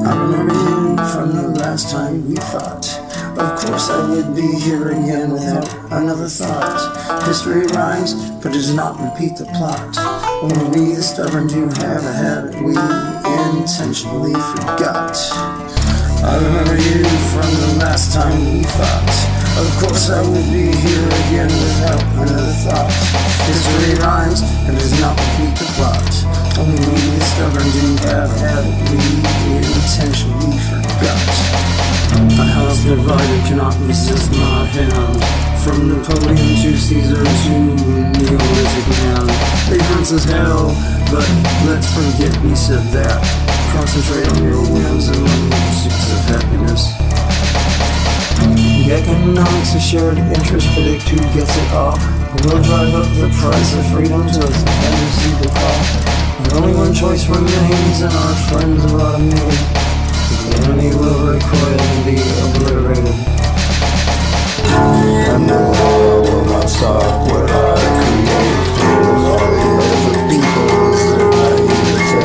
I remember you from the last time we fought. Of course I would be here again without another thought. History rhymes, but does not repeat the plot. Only we, the stubborn, do have a habit we intentionally forgot. I remember you from the last time we fought. Of course I would be here again without another thought. History rhymes, and does not repeat the plot. Only we, the stubborn, do have a habit we intentionally forgot. A house divided cannot resist my hand. From Napoleon to Caesar to Neolithic man. They burns as hell, but let's forget we said that. Concentrate on your wins and on the pursuits of happiness. The economics of shared interest predict who gets it all. We'll drive up the price of freedom till its defenders see the call. And only one choice remains, and our friends are automated. The enemy will recoil and be obliterated. And the war will not stop what I create. With all the other people is their naivete.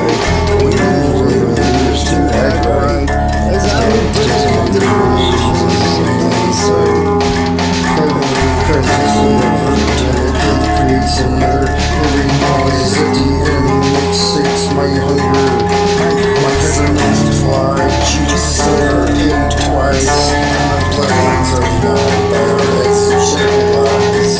We need leaders to act right, as I would protect the nations and say. Heavenly presence never intended creates and murder. Every noise of the enemy makes my hunger. My heaven wants to fly, Jesus said I ate twice. My plans are not barrels and shadow lies.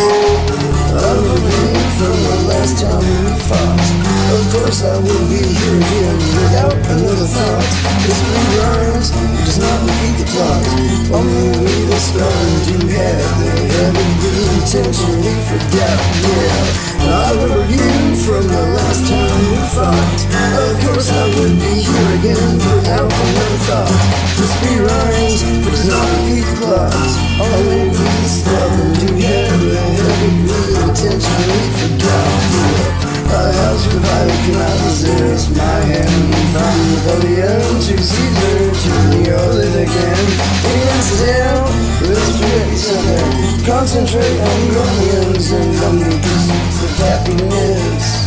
I believe from the last time we fought. Of course I will be here again without another thought. History rhymes, it does not repeat the plot. Only we the stubborn do have the habit we intentionally forgot. Yeah, I remember you from the last time we fought. Of course I would be here again without another thought. History rhymes, it does not repeat the plot. Only we the stubborn do have the habit we intentionally forgot. Yeah. A house divided cannot resist my hand. From Napoleon to Caesar to Neolithic again. Anyone sit down, let's forget each other. Concentrate on your wins and on the pursuits of happiness.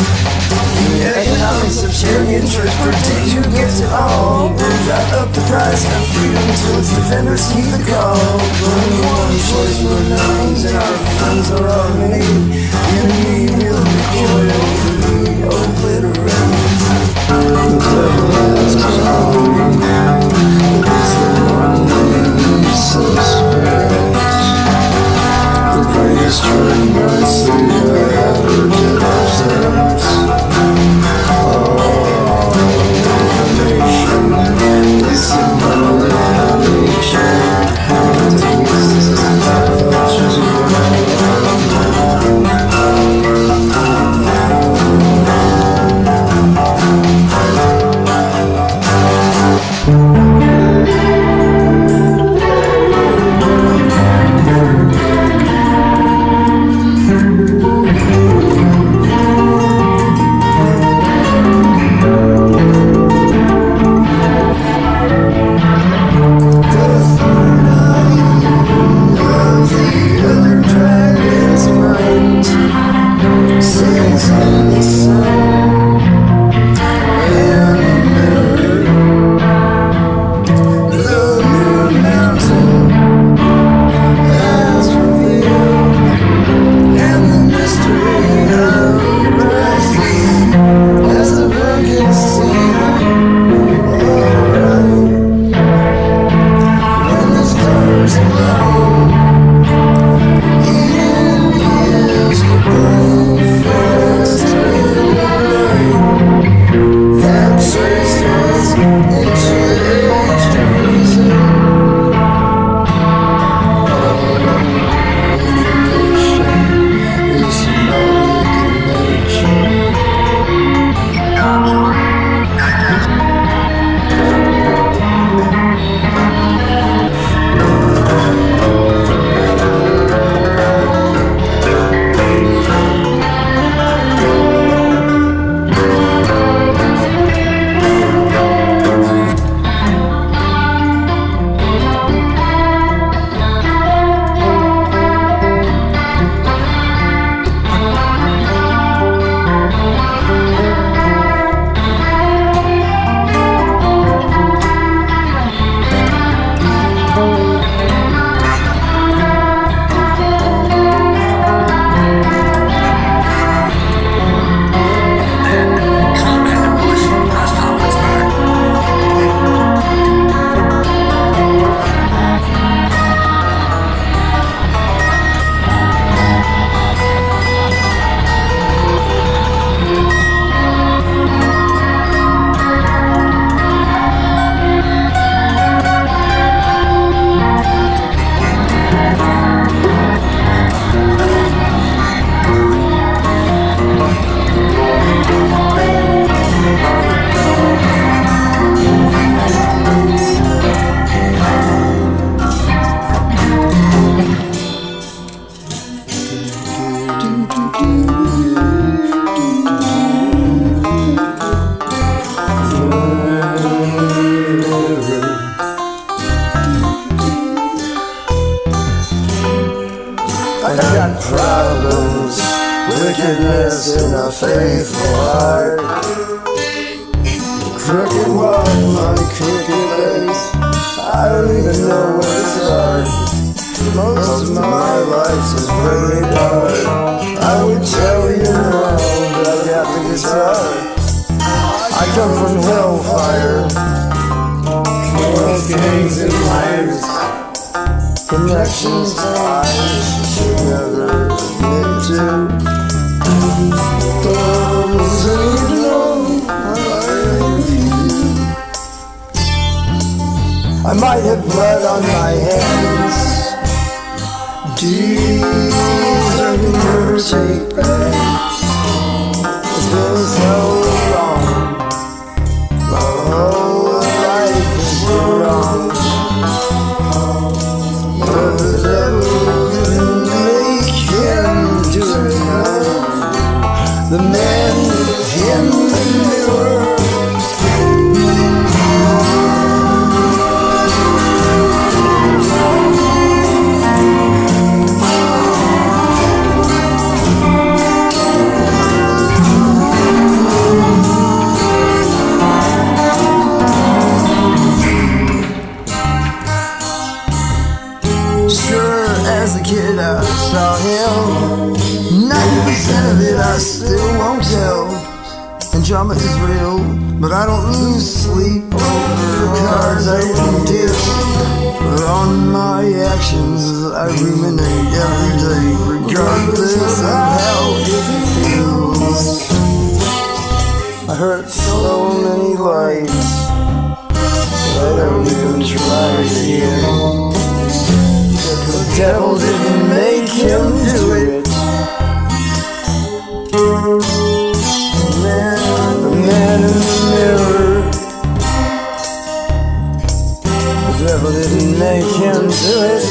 The economics of shared interest predict who gets it all. We'll drive up the price of freedom till its defenders heed the call. Only one choice remains, and our friends are all made. And we will recoil and be obliterated. The clever has come. It is the one we suspect. The greatest trick we ever did ourselves. wickedness in a faithful heart. Crooked one, my crooked legs, I don't even know where to start. Most of my life is very dark. I would tell you now, but I got the guitar. I come from hellfire, gangs and liars, connections I should never admit to. Those who know I might have blood on my hands. These are never take back. It's been so long. My whole life is wrong. But the devil didn't make him do it. The man in the mirror. As a kid I saw him, 90% of it I still won't tell. And drama is real, but I don't lose sleep over cards I didn't deal. But on my actions I ruminate every day, regardless of how it feels. I hurt so many lives that I don't even try again. The devil didn't make him do it. The man in the mirror. The devil didn't make him do it.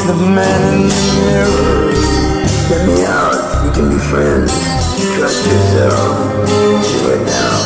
The man in the mirror. Get me out, we can be friends. Trust yourself, do it now.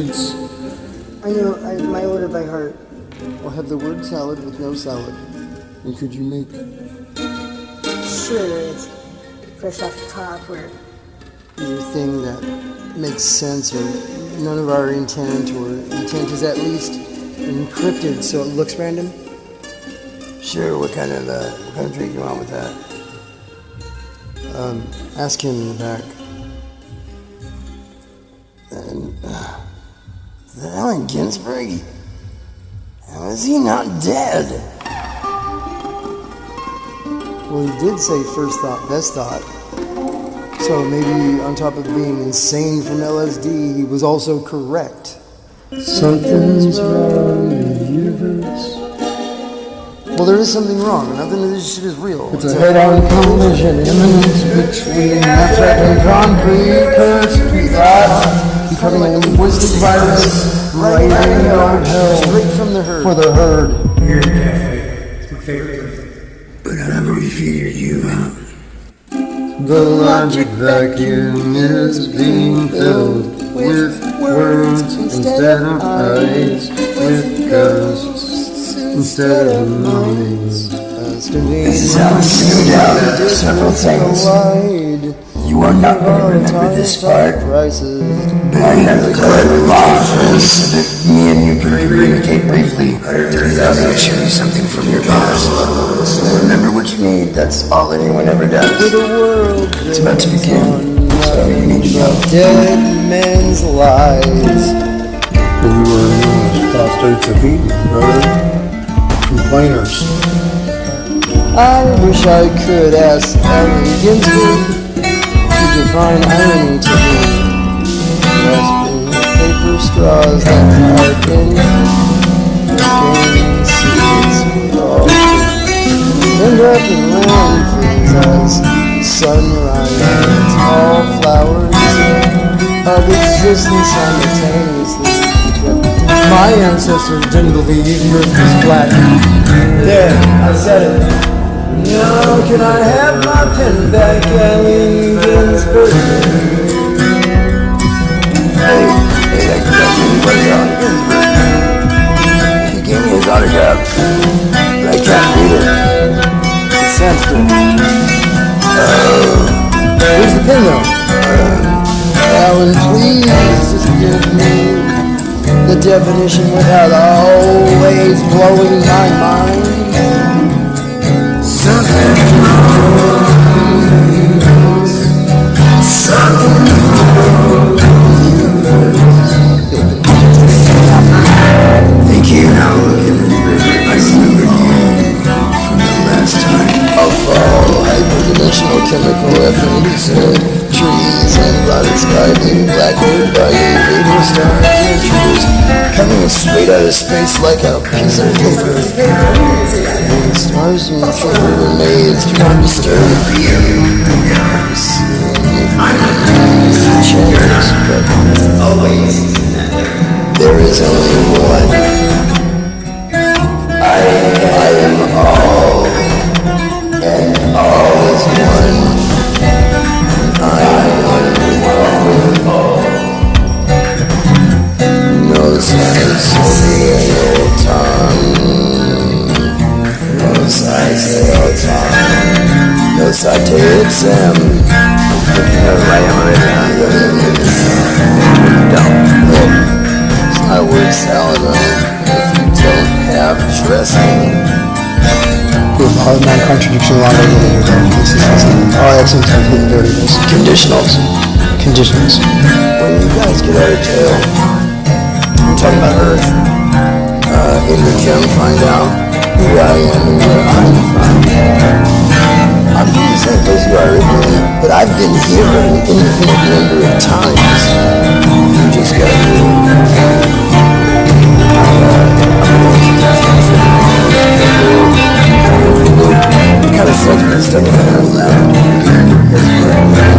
ingredients? I know my order by heart. I'll have the word salad with no salad. And could you make... Sure, it's fresh off the top or... your thing that makes sense, or none of our intent, or intent is at least encrypted so it looks random? Sure, what kind of drink you want with that? Ask him in the back. And, the Allen Ginsberg? How is he not dead? Well, he did say first thought, best thought. So maybe on top of being insane from LSD, he was also correct. Something's wrong in the universe. Well, there is something wrong. Nothing of this shit is real. It's a head-on collision imminent between matter and concrete. Cursed thoughts becoming a linguistic virus right out of hell. Straight from the herd. For the herd. But I never figured you out. The logic vacuum is being filled with words instead of eyes, with ghosts instead of minds. This is how we figured out several things. You are not going to remember this part, but I have the clever office that me and you can communicate briefly. I'm going to show you something from your past. So remember what you need, that's all anyone ever does. It's about to begin, so you need to know. Dead men's lies. We were apostates of Eden, brother. Complainers. I wish I could ask Allen Ginsberg to define irony to me. Grasping paper straws that are in gain secrets for all. And up in landfills as sunrise and tall flowers of existence simultaneously. My ancestors didn't believe the earth was flat. There, I said it. Now can I have my pen back, Allen Ginsberg? Hey, that was Allen Ginsberg. He gave me his autograph, but I can't read it. It sounds good. Where's the pen though? Allen, please just give me the definition without always blowing my mind. Something's wrong. Something's wrong. Thank you. Now look at it. I remember you from the last time. Of all hyperdimensional chemical affinities, trees and blotted sky, blue blackbird by radio star intruders, coming straight out of space like a piece of paper. And stars and children were made to undisturb. Chance, but there is only one. I am all, and all is one. I am one with all. No size of the old tongue. No size of the old tongue. No size of exam. It's not a word salad, right? If you don't have dressing. Non-contradiction law regulated. All axioms have hidden variables. Conditionals. Conditions. When you guys get out of jail, I'm talking about Earth, in the gym, find out who I am and where I'm from. I'm from the same place you are originally, but I've been here an infinite number of times. You just got to it kind of sucks when it's stuck in my head loud.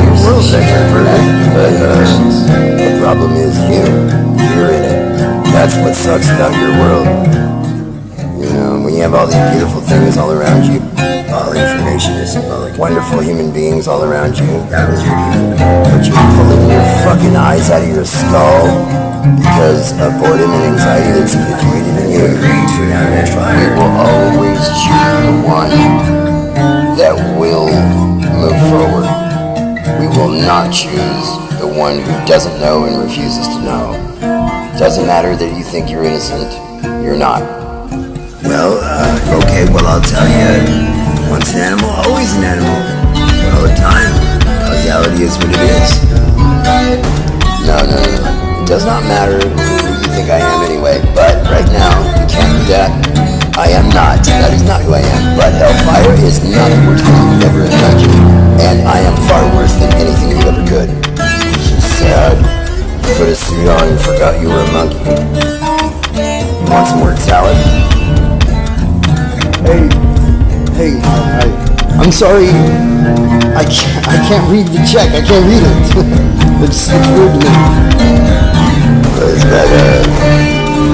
Your world's actually perfect, but the problem is you're in it. That's what sucks about your world. You know, when you have all these beautiful things all around you, All information is symbolic. Wonderful human beings all around you. That was your people. But you're pulling your fucking eyes out of your skull because of boredom and anxiety that's habituated in you. Agreed to an outmatched We fire. will always choose the one that will move forward. We will not choose the one who doesn't know and refuses to know. Doesn't matter that you think you're innocent. You're not. Well, okay, well, I'll tell you. Once an animal, always an animal. For all the time. Causality is what it is. No. It does not matter who you think I am anyway. But right now, you can't do that. I am not. That is not who I am. But hellfire is not the worst thing you could ever imagine. And I am far worse than anything you ever could. Sad. You put a suit on and forgot you were a monkey. You want some word salad? Hey, I'm sorry. I can't read the check. I can't read it. It's weird to me.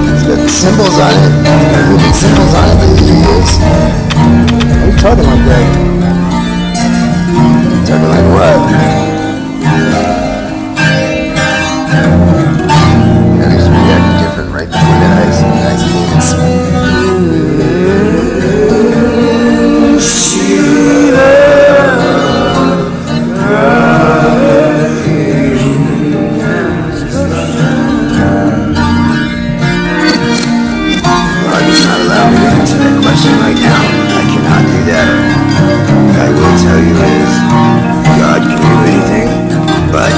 It's got symbols on it. Human symbols on it, but it is. Why are you talking like that? Talking like what? Yeah, these react different right before the eyes. The eyes came and right now. I cannot do that. What I will tell you is, God can do anything, but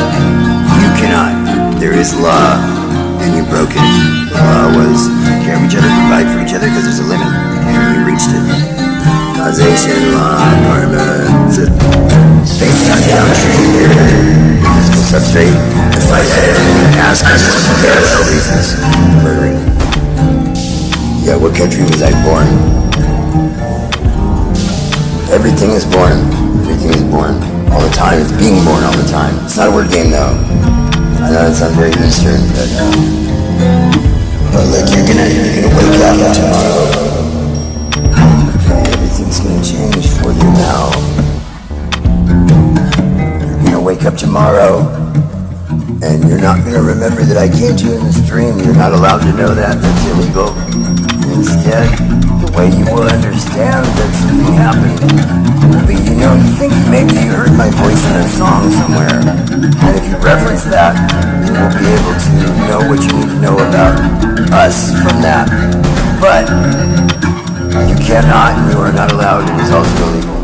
you cannot. There is law, and you broke it. The law was take care of each other, provide for each other, because there's a limit, and you reached it. Causation, law, karma, space geometry, physical substrate. That's why I said ask us there are no reasons. Murdering. Yeah, what country was I born? Everything is born. Everything is born. All the time. It's being born all the time. It's not a word game though. I know it sounds very Eastern, but look, you're gonna wake up tomorrow. Okay, everything's gonna change for you now. You're gonna wake up tomorrow, and you're not gonna remember that I came to you in this dream. You're not allowed to know that. That's illegal. Instead, the way you will understand that something happened will be, you think maybe you heard my voice in a song somewhere. And if you reference that, you will be able to know what you need to know about us from that. But you cannot, and you are not allowed, it is also illegal,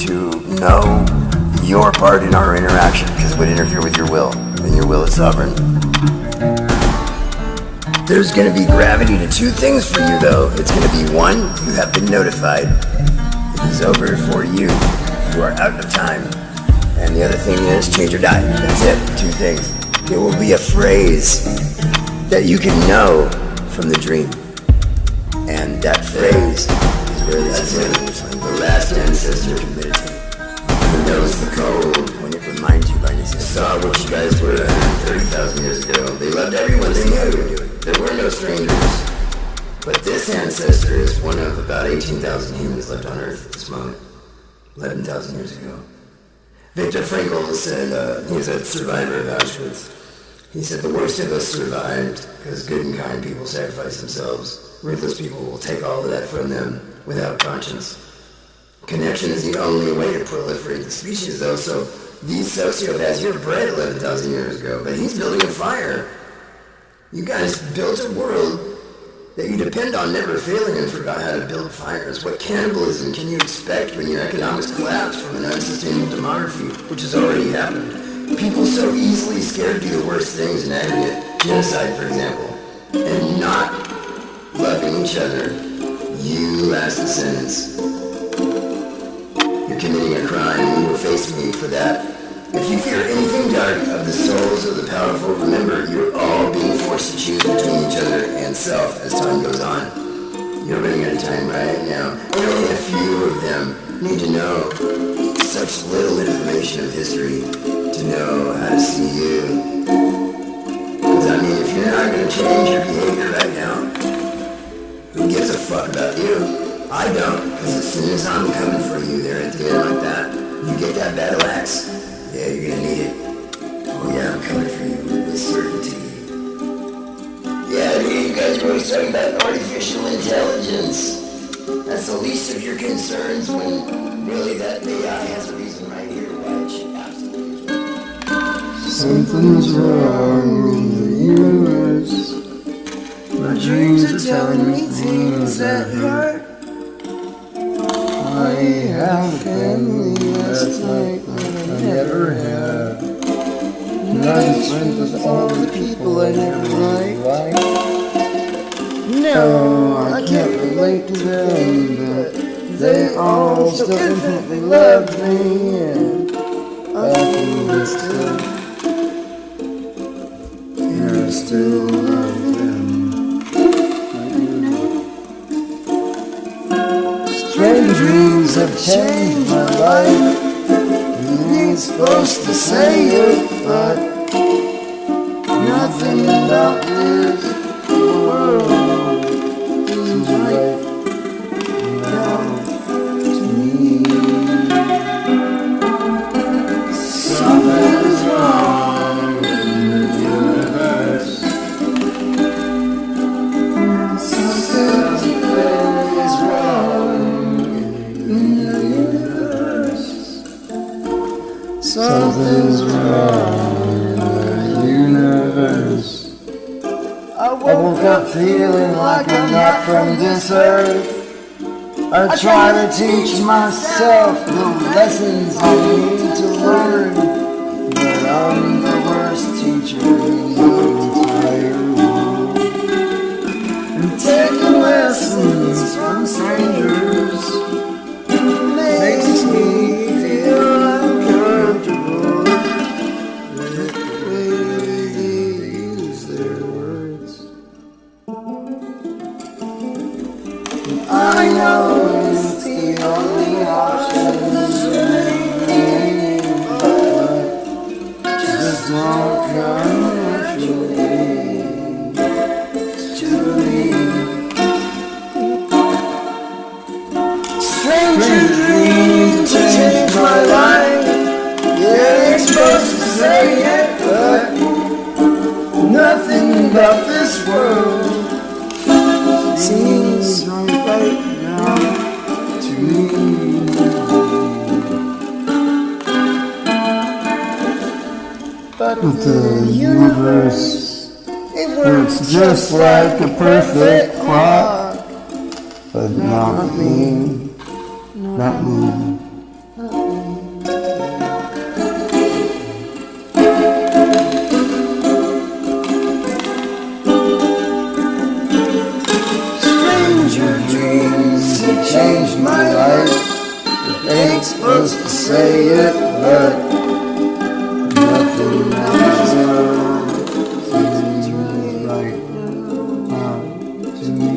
to know your part in our interaction, because it would interfere with your will, and your will is sovereign. There's going to be gravity to two things for you, though. It's going to be one, you have been notified. It is over for you. You are out of time. And the other thing is change or die. That's it. Two things. It will be a phrase that you can know from the dream. And that phrase is where this is. The last ancestor can meditate. He knows the code when it reminds you by necessity. Saw what you guys were 130,000 years ago. They loved everyone they knew. There were no strangers. But this ancestor is one of about 18,000 humans left on Earth at this moment. 11,000 years ago. Viktor Frankl said, he's a survivor of Auschwitz. He said the worst of us survived because good and kind people sacrifice themselves. Ruthless people will take all of that from them without conscience. Connection is the only way to proliferate the species, though, so these sociopaths, you're bred 11,000 years ago, but he's building a fire. You guys built a world that you depend on never failing and forgot how to build fires. What cannibalism can you expect when your economics collapse from an unsustainable demography, which has already happened? People so easily scared to do the worst things in aggregate, genocide for example, and not loving each other. You last descendants. You're committing a crime and you will face me for that. If you fear anything dark of the souls of the powerful, remember, you're all being forced to choose between each other and self as time goes on. You're running out of time right now, and only a few of them need to know such little information of history to know how to see you. Because I mean, if you're not going to change your behavior right now, who gives a fuck about you? I don't, because as soon as I'm coming for you there at the end like that, you get that battle axe. Yeah, you're gonna need it. Oh yeah, I'm coming for you with certainty. Yeah, you guys are always talking about artificial intelligence. That's the least of your concerns when really that AI has a reason right here why it should absolutely. Something's wrong in the universe. My dreams are telling me things that hurt. I had a family last night that I never had. And I was friends with all the people I never liked. No, I can't relate to them, but they all still infinitely love me, and I think it's still, and I still love them. Strange dreams have changed my life. You ain't supposed to say it, but nothing about this world seems right now to me. Something's wrong in the universe. Something is wrong in the universe. Something's wrong in the universe. I woke up feeling like I'm not from this earth. I try to teach myself the lessons I need to learn, but I'm the worst teacher in the entire world. And taking lessons from strangers makes me feel uncomfortable with the way they use their words. I know it's the only option remaining, but just don't come naturally to me. Stranger dreams to change my life. Yeah, you're supposed to say it, but nothing about this world seems right now to me. But the universe, it works just like a perfect clock. But not me, not me. Stranger dreams have changed my life. They ain't supposed to say it, but nothing else seems right now to me.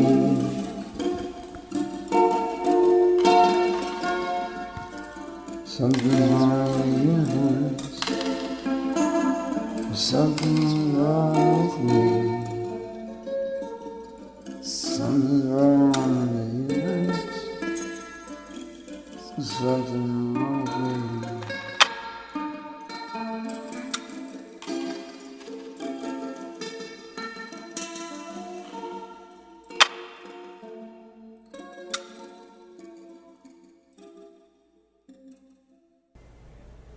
Something's wrong in the universe. Something's wrong with me. Something's wrong in the universe. Something's wrong with me.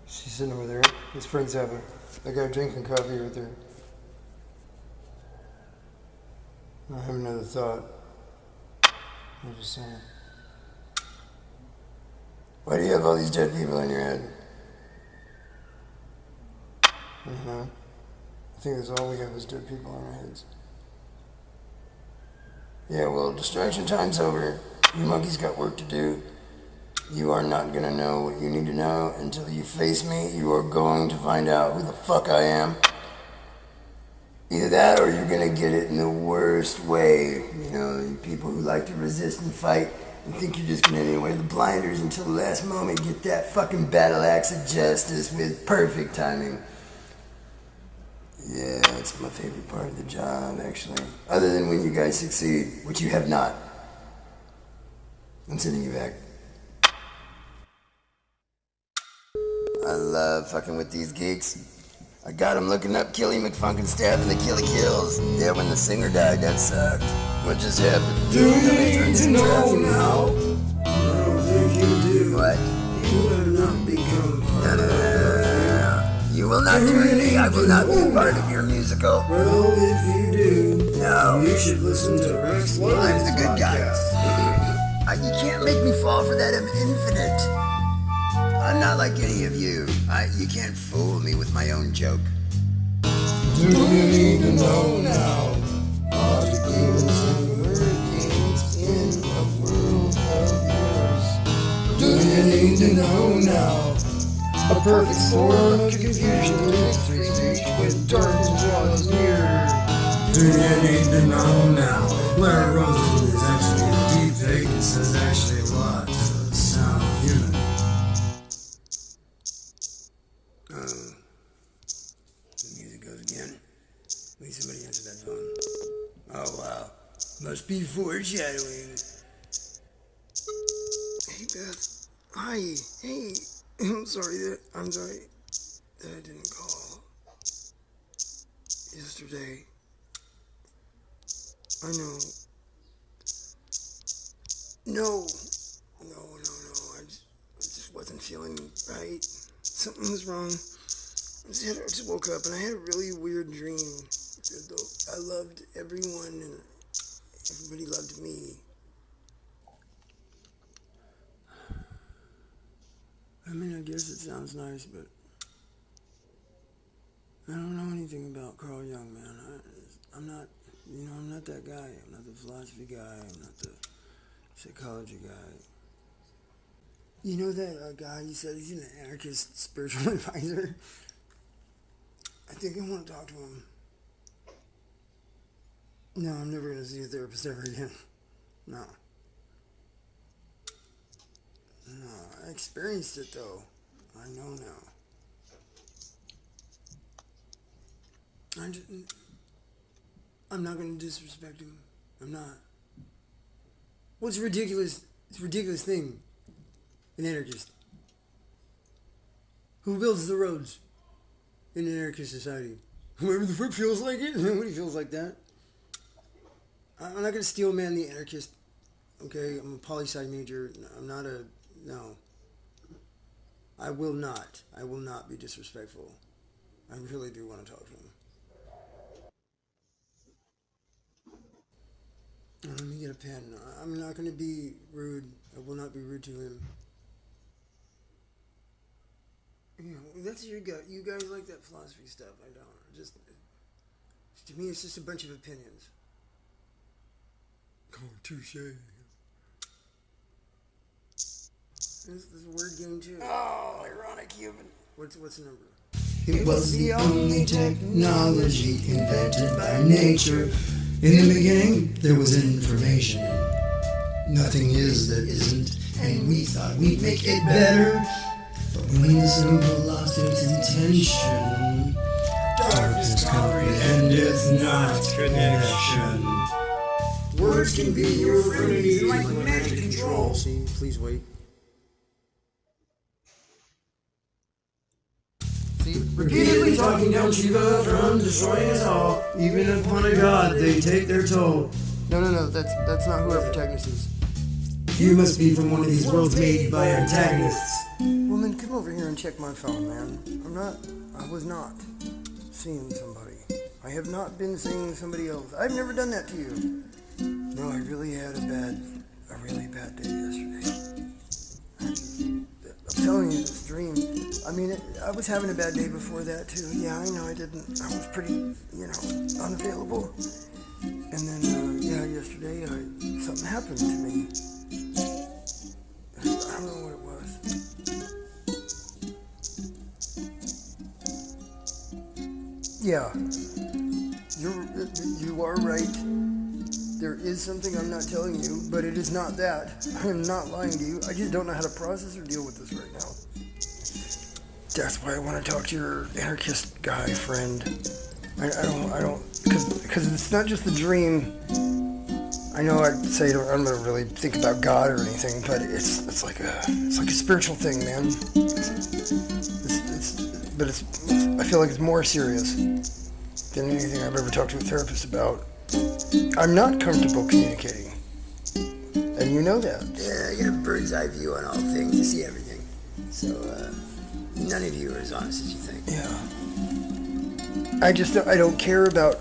She's sitting over there. His friends have a guy drinking coffee right there. I have another thought. I'm just saying. Why do you have all these dead people in your head? I think that's all we have is dead people in our heads. Yeah, well, distraction time's over. You monkeys got work to do. You are not gonna know what you need to know until you face me. You are going to find out who the fuck I am. Either that or you're gonna get it in the worst way. You know, people who like to resist and fight and think you're just gonna anyway the blinders until the last moment, get that fucking battle axe of justice with perfect timing. Yeah, that's my favorite part of the job, actually. Other than when you guys succeed, which you have not. I'm sending you back. I love fucking with these geeks. I got him looking up Killy McFunkin' and the Killy Kills. Yeah, when the singer died, that sucked. What just happened? Do you need to know now? Well, if you do, What? you will not become part of No. You will not do anything. I will not be a part of your musical. Well, if you do, No. you should listen to Rex Live's I'm the good guy. podcast. You can't make me fall for that. I'm infinite. I'm not like any of you. You can't fool me with my own joke. Do you need to know now? Are the demons and hurricanes in a world of yours? Do you need to know now? A perfect storm of confusion lives free speech when darkness draws near. Do you need to know now? Blair Rosen is actually a deepfake and says actually a lot to sound human. The music goes again. Wait, somebody answer that phone. Oh, wow. Must be foreshadowing. Hey, Beth. Hi. Hey. I'm sorry that I didn't call yesterday. I know. No. I just wasn't feeling right. Something was wrong. I just woke up and I had a really weird dream. I loved everyone and everybody loved me. I mean, I guess it sounds nice, but I don't know anything about Carl Jung, man. I'm not that guy. I'm not the philosophy guy. I'm not the psychology guy. You know that guy you said he's an anarchist spiritual advisor? I think I want to talk to him. No, I'm never going to see a therapist ever again. No, I experienced it though. I know now. I'm not going to disrespect him. I'm not. What's ridiculous? It's a ridiculous thing. An anarchist. Who builds the roads in an anarchist society? Whoever the fuck feels like it. Nobody feels like that. I'm not going to steel man the anarchist. Okay, I'm a poli-sci major. I'm not a... No. I will not be disrespectful. I really do want to talk to him. Let me get a pen. I'm not going to be rude. I will not be rude to him. You know, that's your gut. You guys like that philosophy stuff. I don't. To me, it's just a bunch of opinions. Oh, touche. This is a word game too. Oh, ironic human. What's the number? It was the only technology invented by nature. In the beginning, there was information. Nothing is that isn't, and we thought we'd make it better. But when the symbol lost its intention, darkness comprehendeth not connection. Words can be your friends like magic control. See, please wait. Repeatedly talking down Shiva from destroying us all. Even upon a god, they take their toll. No, that's not who our protagonist is. You must be from one of these worlds made by antagonists. Woman, come over here and check my phone, man. I was not seeing somebody. I have not been seeing somebody else. I've never done that to you. No, I really had a really bad day yesterday. I'm telling you, this dream. I mean, I was having a bad day before that too. Yeah, I know I didn't. I was pretty, unavailable. And then, yesterday, something happened to me. I don't know what it was. Yeah, you are right. There is something I'm not telling you, but it is not that. I am not lying to you. I just don't know how to process or deal with this right now. That's why I want to talk to your anarchist guy friend. I don't, because it's not just the dream. I know I'd say I don't really think about God or anything, but it's like a spiritual thing, man. I feel like it's more serious than anything I've ever talked to a therapist about. I'm not comfortable communicating, and you know that. Yeah, I get a bird's eye view on all things. You see everything. So, none of you are as honest as you think. Yeah. I don't care about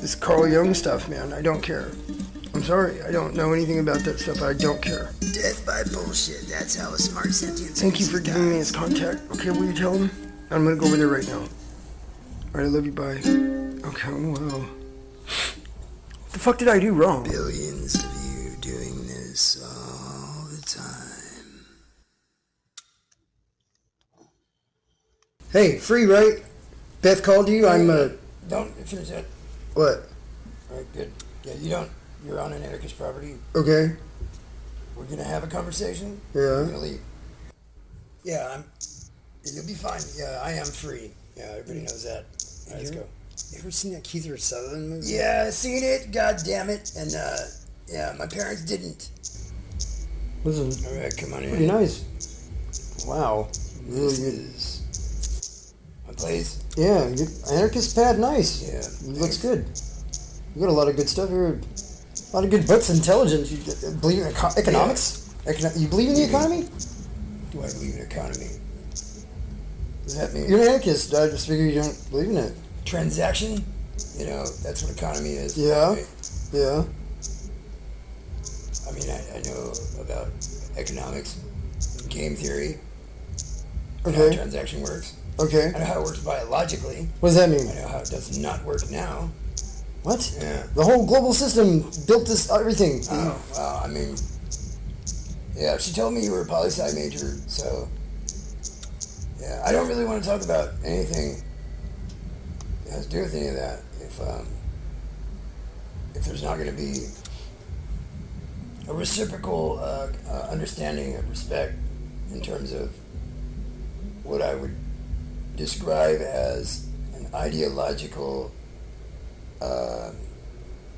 this Carl Jung stuff, man. I don't care. I'm sorry. I don't know anything about that stuff. I don't care. Death by bullshit. That's how a smart sentient. Thank you for giving me his contact. Okay, will you tell him? I'm gonna go over there right now. Alright, I love you, bye. Okay, well. What the fuck did I do wrong? Billions of you doing this all the time. Hey, free, right? Beth called you. Don't finish that. What? Alright, good. Yeah, you're on an anarchist property. Okay. We're gonna have a conversation. Yeah. We're gonna leave. Yeah, you'll be fine. Yeah, I am free. Yeah, everybody knows that. Alright, let's go. You ever seen that Keith Sutherland movie? Yeah, seen it. God damn it. And yeah, my parents didn't. Listen, All right, come on in. pretty nice. Wow. Really This good. is my place. Yeah, anarchist pad, nice. Yeah, It looks good. You got a lot of good stuff here. A lot of good books. Intelligence. You believe in economics? You believe in the economy? Do I believe in economy? What does that mean? You're an anarchist. I just figure you don't believe in it. Transaction? You know, that's what economy is. Yeah. Right? Yeah. I mean, I know about economics, and game theory, and how Okay. transaction works. Okay. I know how it works biologically. What does that mean? I know how it does not work now. What? Yeah. The whole global system built this everything. Oh, well, I mean, yeah, she told me you were a poli-sci major, so, yeah, I don't really want to talk about anything that has to do with any of that if there's not going to be a reciprocal understanding of respect in terms of what I would describe as an ideological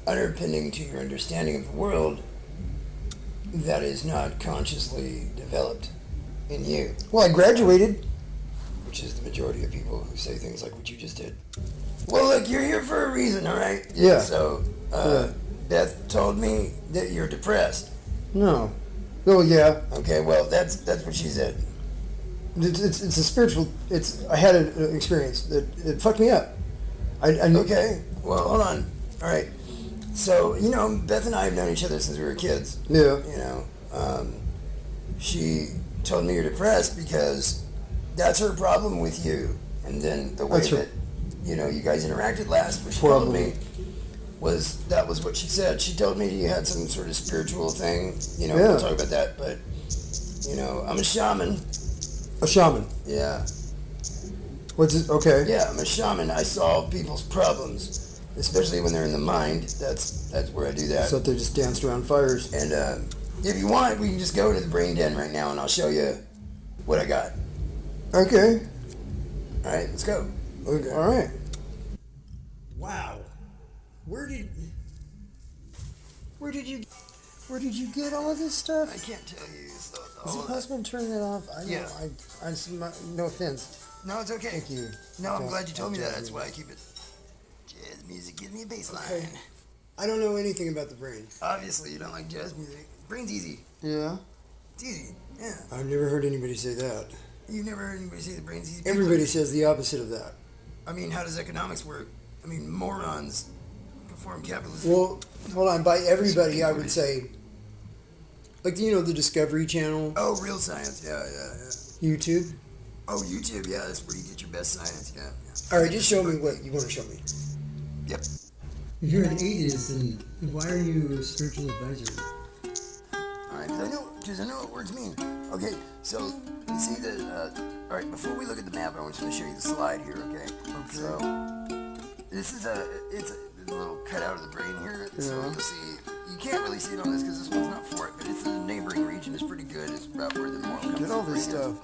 underpinning to your understanding of the world that is not consciously developed in you, Well, I graduated. which is the majority of people who say things like what you just did. Well, look, you're here for a reason, all right? Yeah. So, Beth told me that you're depressed. No. Oh yeah. Okay, well, that's what she said. It's a spiritual. I had an experience that it fucked me up. Okay, well, hold on. All right. So, you know, Beth and I have known each other since we were kids. Yeah. You know, she told me you're depressed because that's her problem with you. And then the way That's her that, you know, you guys interacted last, what she problem. told me that was what she said. She told me you had some sort of spiritual thing. You know, Yeah. we'll talk about that. But, you know, I'm a shaman. A shaman. Yeah. What's it? Okay. Yeah, I'm a shaman. I solve people's problems, especially when they're in the mind. That's where I do that. So they just danced around fires. And if you want, we can just go to the brain den right now, and I'll show you what I got. Okay. All right, let's go. Okay. All right. Wow, where did you get all of this stuff? I can't tell you. So, Is it possible to turn that off? I know. Yeah. No offense. No, it's okay. Thank you. No, I'm Don't- glad you told me don't that. judge That's me. why I keep it. Jazz music gives me a bass line. Okay. I don't know anything about the brain. Obviously, you don't like jazz music. Brain's easy. Yeah. It's easy. Yeah. I've never heard anybody say that. You've never heard anybody say the brain's easy. Everybody says the opposite of that. I mean, how does economics work? I mean, morons perform capitalism. Well, hold on. By everybody, I would say, like, the Discovery Channel, Oh, real science. Yeah. YouTube. Oh, YouTube. Yeah, that's where you get your best science. Yeah. All right, just show me what you want to show me. Yep. If you're an atheist, then why are you a spiritual advisor? All right, because I know what words mean. Okay, so you see the. All right, before we look at the map, I just want to show you the slide here. Okay. So this is it's a little cutout of the brain here. So Yeah. you'll see. You can't really see it on this because this one's not for it, but it's in the neighboring region. It's pretty good. It's about where the moral comes Get all from. this stuff.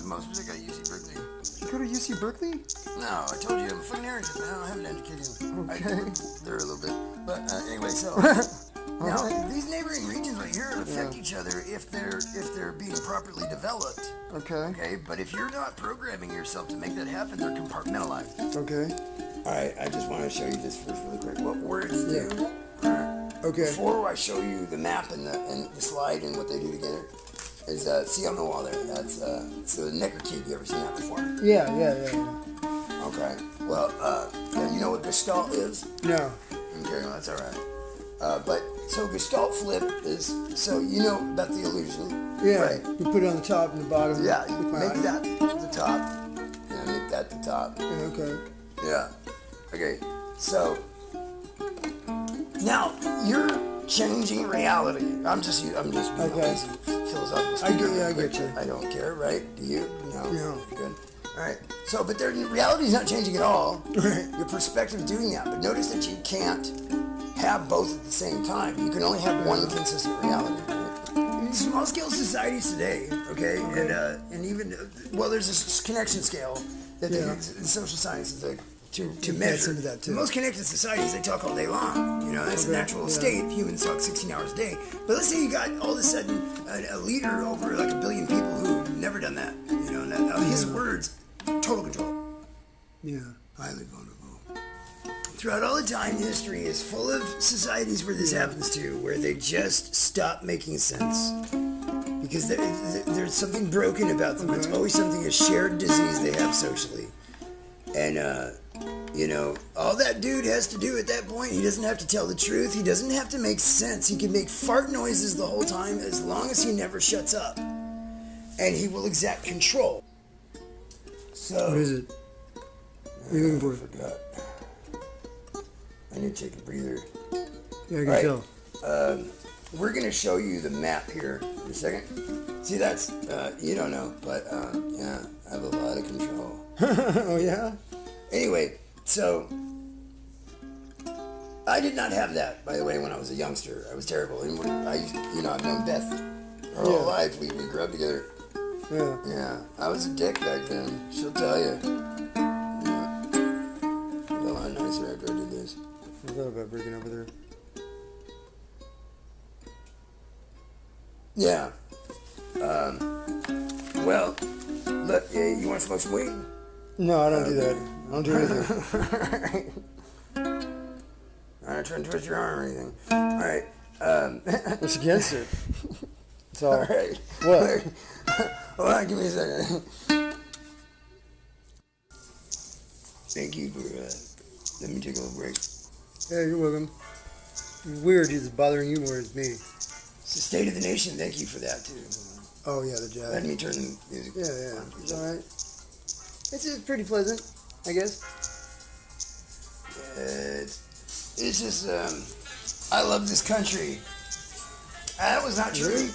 Most of it I got UC Berkeley. You go to UC Berkeley? No, I told you I'm a fucking arrogant, man. I haven't educated them. Okay. There a little bit, but myself. Now, these neighboring regions right here affect each other if they're being properly developed. Okay. Okay, but if you're not programming yourself to make that happen, they're compartmentalized. Okay. All right, I just want to show you this first really quick. What words do? Okay. Before I show you the map and the slide and what they do together, is see on the wall there. That's the Necker cube. You ever seen that before? Yeah. Okay. Well, yeah, you know what Gestalt is? No. Okay, well, that's all right. But so Gestalt flip is so you know about the illusion. Yeah. Right. You put it on the top and the bottom. Yeah. with my Make eye. that the top. Yeah. Make that the top. Yeah, okay. Yeah. Okay. So now you're changing reality. I'm just being Okay. philosophical. I get you. I don't care, right? Do you? No. No. Good. All right. So, but reality is not changing at all. Right. Your perspective is doing that. But notice that you can't have both at the same time. You can only have one consistent reality. Right? Small scale societies today, okay, and even there's this connection scale that they use in social sciences to measure. into that too. The most connected societies, they talk all day long. You know, that's a natural state. Humans talk 16 hours a day. But let's say you got all of a sudden a leader over like 1 billion people who've never done that. You know, and his words, total control. Yeah. Highly vulnerable. Throughout all the time, history is full of societies where this happens to, where they just stop making sense. Because there's something broken about them. It's always something, a shared disease they have socially. And, you know, all that dude has to do at that point, he doesn't have to tell the truth. He doesn't have to make sense. He can make fart noises the whole time as long as he never shuts up. And he will exact control. So, What is it? What are you looking for? I forgot. I need to take a breather. Yeah, I can All right. tell. We're going to show you the map here in a second. See, that's, you don't know, but yeah, I have a lot of control. Oh, yeah? Anyway, so I did not have that, by the way, when I was a youngster. I was terrible. And I've known Beth her whole life. We grew up together. Yeah. Yeah, I was a dick back then. She'll tell you. Yeah. It was a lot nicer after I did this. I thought about breaking over there. Yeah. Well, look, you want to smoke some weed? No, I don't do that. I don't do anything. I'm not trying to twist your arm or anything. All right. What's against it? It's all. All right. What? Hold on, give me a second. Thank you for let me take a little break. Yeah, you're welcome. It's weird it's bothering you more than me. It's the state of the nation. Thank you for that, too. Oh, yeah, the jazz. Let me turn the music Yeah. on. It's alright. It's pretty pleasant, I guess. It's just, I love this country. That was not true. Really?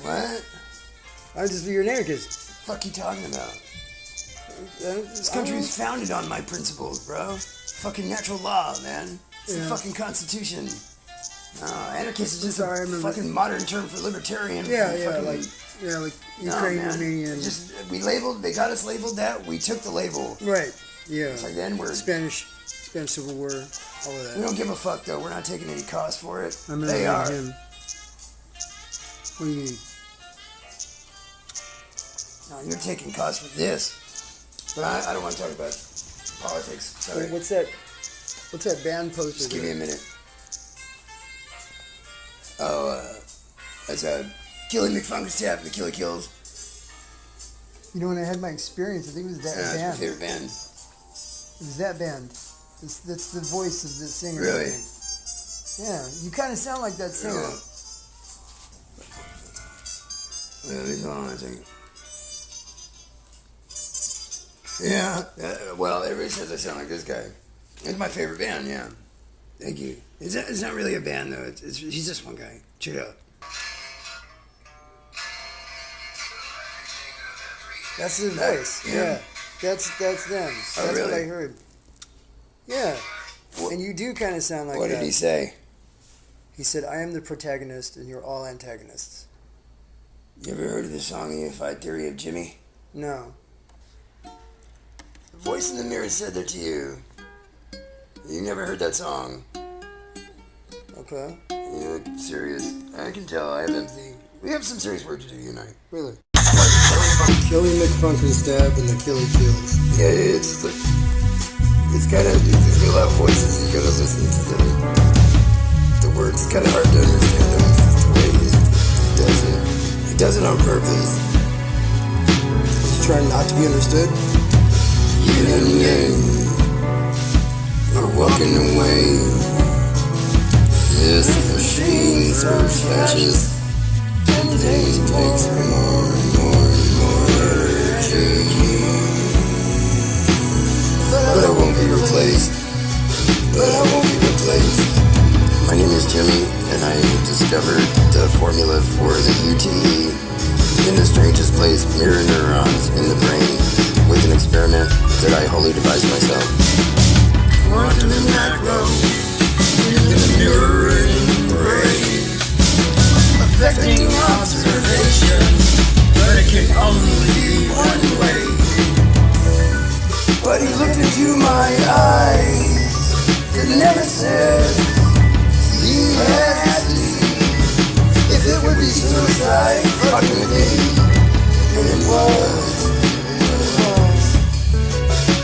What? I'd just be an anarchist. Fuck you talking about? This country is founded on my principles, bro. Fucking natural law, man. It's the fucking Constitution. Anarchist is just a fucking modern term for libertarian. Yeah, fucking, like no, Ukraine, man. Romanian. They got us labeled that. We took the label. Right. Yeah. It's like the N-word. Spanish Civil War, all of that. We don't give a fuck though. We're not taking any cost for it. I remember They are. him. What do you mean? No, you're taking cost for this. But I don't want to talk about politics. Sorry. Wait, what's that band poster? Just give me a minute. Oh, that's Killing McFungus Tap, the Killer Kills. You know, when I had my experience, I think it was that That's my band. favorite band. It was that band. That's the voice of the singer. Really? Yeah, you kind of sound like that singer. Hold on a second. Yeah, well, everybody says I sound like this guy. It's my favorite band, yeah. Thank you. It's not really a band, though. He's just one guy. Check it out. That's his voice. Yeah. That's them. That's what really? I heard. Yeah. And you do kind of sound like What that. did he say? He said, I am the protagonist and you're all antagonists. You ever heard of the song The Unified Theory of Jimmy? No. The voice in the mirror said that to you. You never heard that song. Okay. You look serious. I can tell. I have empathy. We have some serious work to do, you and I. Really? Killy McFunk and Stab and the Killy Kills. Yeah, it's kind of, there's a lot of voices. You gotta listen to the words. It's kind of hard to understand them. The way he does it. He does it on purpose. He's trying not to be understood. Yin and yang are walking away. This machine serves fascists, and things takes more and more and more energy. But I won't be replaced. My name is Jimmy, and I discovered the formula for the UTE in the strangest place, mirror neurons in the brain, with an experiment that I wholly devised myself. Quantum and macro in the mirroring brain, affecting observation, but it can only be one way. But he looked into my eyes, the nemesis he had to see. If it would be suicide, fucking with me, and it was.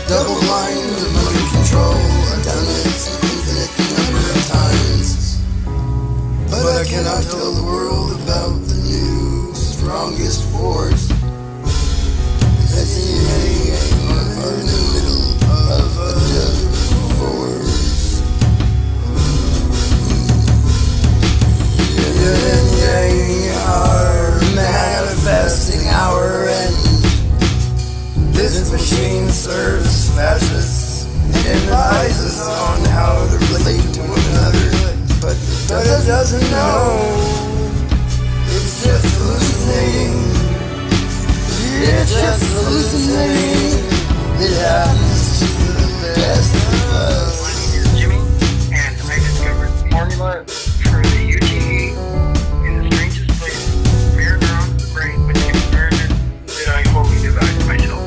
Double blind, remote control, I've done this an infinite number of times. But I cannot tell the world about the new strongest force. That's the yang are in the middle of a divorce. Yin and yang are manifesting our end. This machine serves fascists and advises on how to relate to one another, but it doesn't know. It's just hallucinating. It's just hallucinating. It happens to the best of us. My name is Jimmy, and I discovered the formula for the UTE in the strangest place, mirror neurons in the brain, with an experiment that I wholly devised myself.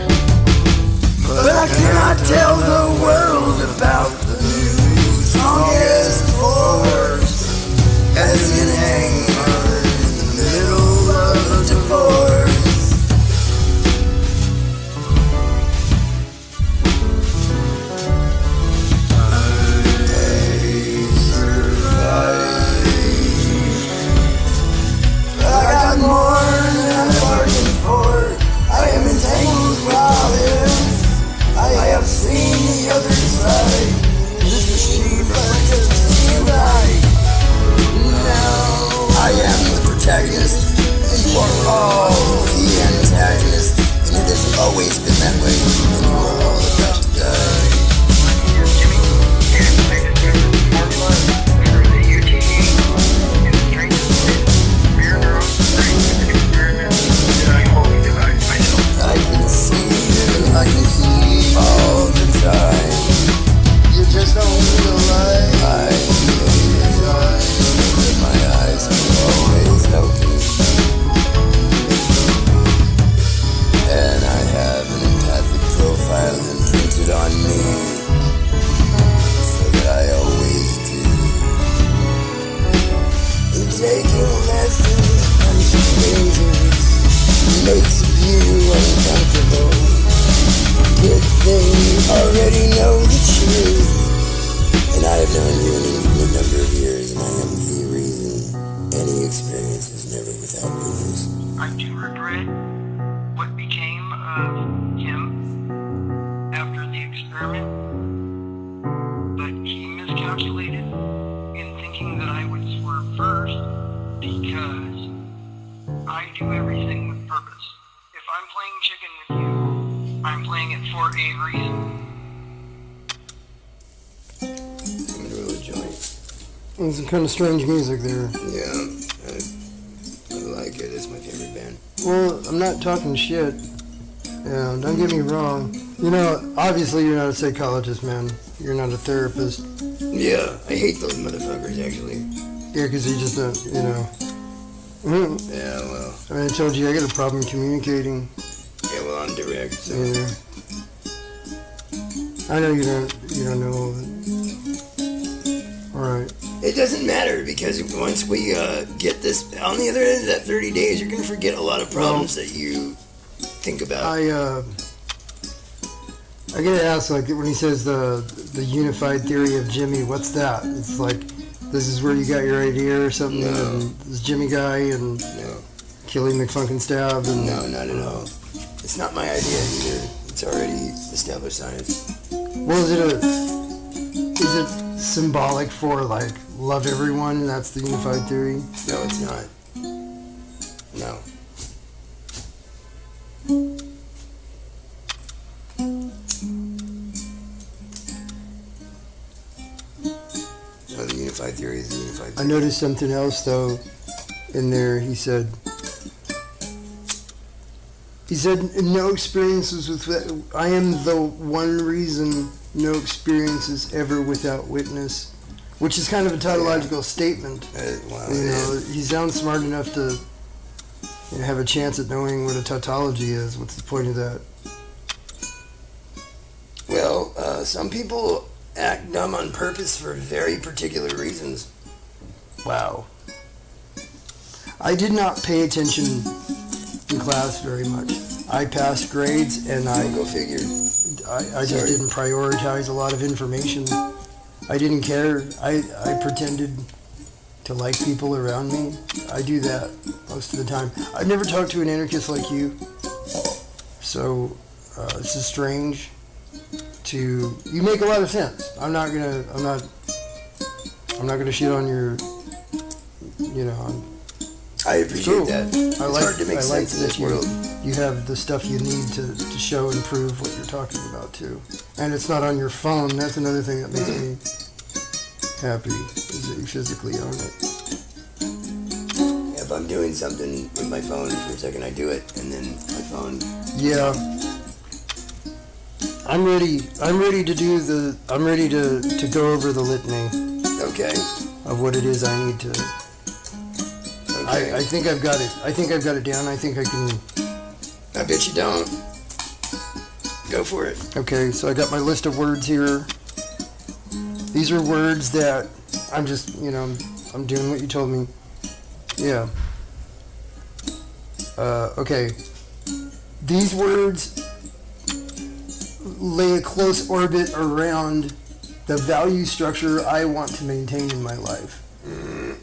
But I cannot tell the world about the new strongest force, as in anger in the middle of a divorce. Always been that way, and you are all about to die. My name is Jimmy, and I discovered the formula for the UTE in the strangest place, mirror neurons in the brain, with an experiment that I wholly devised myself. I can see you, I can see all the time. You just don't realize I realize that my eyes are always open. And I have an empathic profile imprinted on me, so that I always do. And taking lessons from strangers makes you uncomfortable. Good thing you already know the truth. And I have known you an infinite number of years, and I am the reason any experience is never without rules. I do regret what became of him after the experiment, but he miscalculated in thinking that I would swerve first because I do everything with purpose. If I'm playing chicken with you, I'm playing it for a reason. I'm gonna roll a joint. There's some kind of strange music there. Yeah, I like it. It's my favorite band. Well, I'm not talking shit. Yeah, don't get me wrong. You know, obviously you're not a psychologist, man. You're not a therapist. Yeah, I hate those motherfuckers, actually. Yeah, because you just don't, you know. Yeah, well. I mean, I told you I got a problem communicating. Yeah, well, I'm direct, so. Yeah. I know you don't know all of it. Alright. It doesn't matter, because once we get this, on the other end of that 30 days, you're going to forget a lot of problems that you think about. I gotta ask, like, when he says the unified theory of Jimmy, what's that? It's like, this is where you got your idea or something? No. And this Jimmy guy and No. Killing McFucking-Stab? And, No, not at all. It's not my idea either. It's already established science. Well, is it symbolic for, like, love everyone, and that's the unified theory? No, it's not. No. No, the unified theory is the unified I theory. noticed something else, though, in there. He said, no experiences with, I am the one reason no experiences ever without witness, which is kind of a tautological statement. Wow, You know, he sounds smart enough to have a chance at knowing what a tautology is. What's the point of that? Well, some people act dumb on purpose for very particular reasons. Wow. I did not pay attention in class very much. I passed grades, and Go figure. I just Sorry. didn't prioritize a lot of information. I didn't care. I pretended to like people around me. I do that most of the time. I've never talked to an anarchist like you, so this is strange. You make a lot of sense. I'm not gonna shit on your, I appreciate that. It's hard to make sense in this world. You have the stuff you need to show and prove what you're talking about too. And it's not on your phone. That's another thing that makes me happy, is that you physically own it. If I'm doing something with my phone for a second, I do it, and then my phone. Yeah. I'm ready to go over the litany Okay. of what it is I need to. Okay. I think I've got it. I think I've got it down. I think I can. I bet you don't. Go for it. Okay, so I got my list of words here. These are words that I'm just, I'm doing what you told me. Yeah. Okay. These words lay a close orbit around the value structure I want to maintain in my life.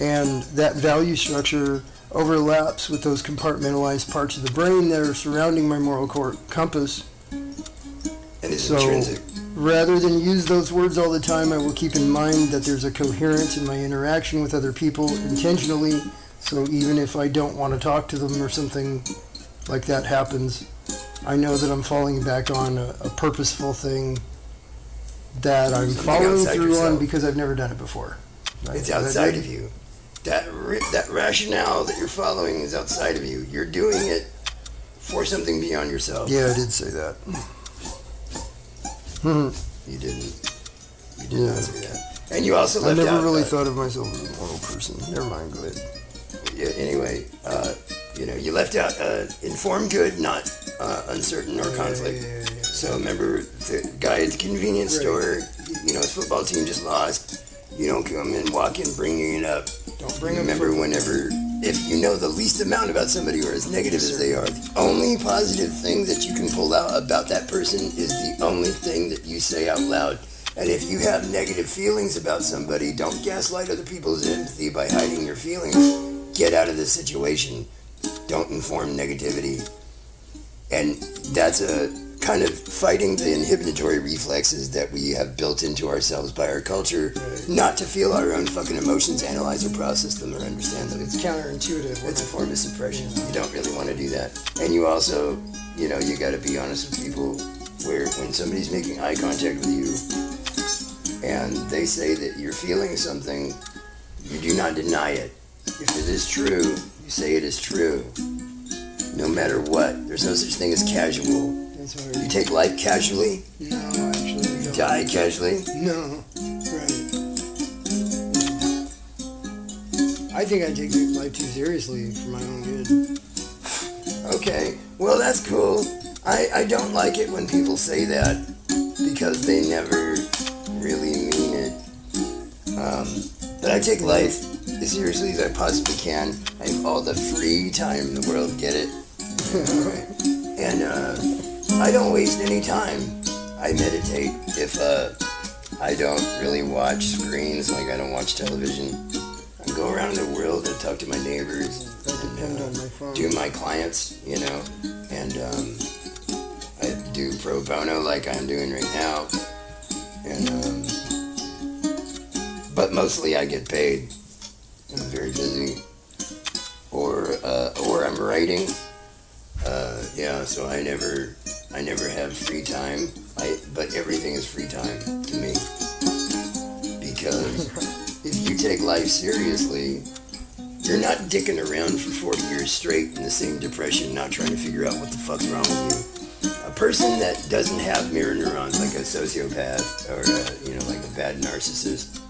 And that value structure overlaps with those compartmentalized parts of the brain that are surrounding my moral compass. And it's So, intrinsic. rather than use those words all the time, I will keep in mind that there's a coherence in my interaction with other people intentionally. So even if I don't want to talk to them or something like that happens, I know that I'm falling back on a purposeful thing that I'm Something following outside through yourself. on because I've never done it before. Right? It's Is that outside good? of you. That rationale that you're following is outside of you. You're doing it for something beyond yourself. Yeah, I did say that. You didn't. You did not say that. And you also I left never out. really thought of myself as a moral person. Never mind, go ahead. Yeah, anyway, you left out informed good, not uncertain or conflict. Yeah. So remember the guy at the convenience store, his football team just lost. You don't come in, walk in, bringing it up. Don't bring up Remember, if you know the least amount about somebody or as negative as they are, the only positive thing that you can pull out about that person is the only thing that you say out loud. And if you have negative feelings about somebody, don't gaslight other people's empathy by hiding your feelings. Get out of the situation. Don't inform negativity. And that's a kind of fighting the inhibitory reflexes that we have built into ourselves by our culture, not to feel our own fucking emotions, analyze or process them or understand them. It's counterintuitive. It's a form of suppression. You don't really want to do that. And you also, you got to be honest with people where when somebody's making eye contact with you and they say that you're feeling something, you do not deny it. If it is true, you say it is true. No matter what. There's no such thing as casual. That's You hard. take life casually, No, actually, you die casually. No, right. I think I take life too seriously for my own good. Okay, well that's cool. I don't like it when people say that because they never really mean it. But I take life as seriously as I possibly can. I have all the free time in the world, get it? Right. And I don't waste any time. I meditate. If I don't really watch screens, like I don't watch television, I go around the world and talk to my neighbors and do my clients, you know, and I do pro bono like I'm doing right now, and but mostly I get paid. I'm very busy, or I'm writing. Yeah, so I never have free time. But everything is free time to me, because if you take life seriously, you're not dicking around for 40 years straight in the same depression, not trying to figure out what the fuck's wrong with you. A person that doesn't have mirror neurons, like a sociopath or like a bad narcissist,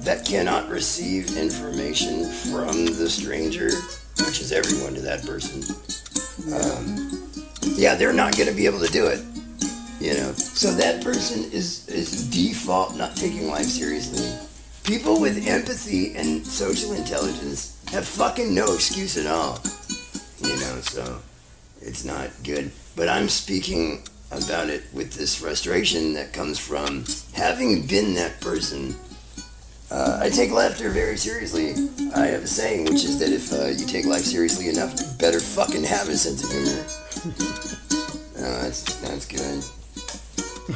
that cannot receive information from the stranger, which is everyone to that person. Yeah, they're not going to be able to do it. You know, so that person is default not taking life seriously. People with empathy and social intelligence have fucking no excuse at all. You know, so it's not good. But I'm speaking about it with this frustration that comes from having been that person. I take laughter very seriously. I have a saying, which is that if you take life seriously enough, you better fucking have a sense of humor. That's good.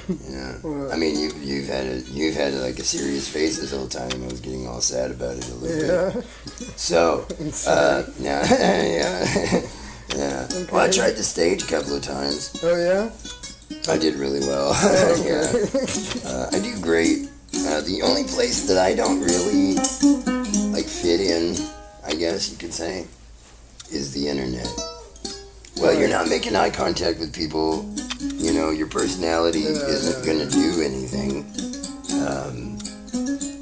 Yeah, I mean you've had like a serious face this whole time. I was getting all sad about it a little bit. So yeah, yeah. Okay. Well, I tried the stage a couple of times. Oh yeah, I did really well. Yeah, I do great. The only place that I don't really like fit in, I guess you could say, is the internet. Well, you're not making eye contact with people. You know, your personality isn't going to do anything.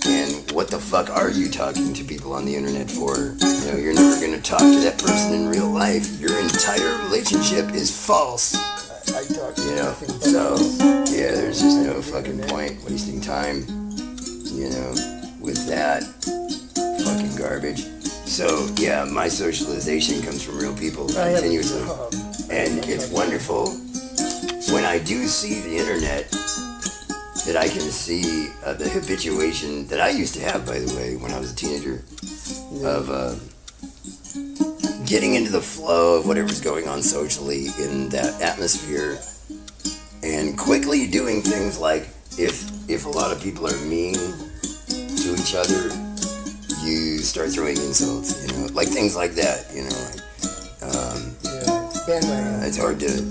And what the fuck are you talking to people on the internet for? You know, you're never going to talk to that person in real life. Your entire relationship is false. I talk to you know, nothing. so, yeah, there's just no fucking point wasting time, you know, with that fucking garbage. So, yeah, my socialization comes from real people continuously. And it's wonderful when I do see the internet, that I can see the habituation that I used to have, by the way, when I was a teenager, of getting into the flow of whatever's going on socially in that atmosphere, and quickly doing things like, if a lot of people are mean to each other, you start throwing insults, you know, like things like that, you know. Bandwagon. It's hard to,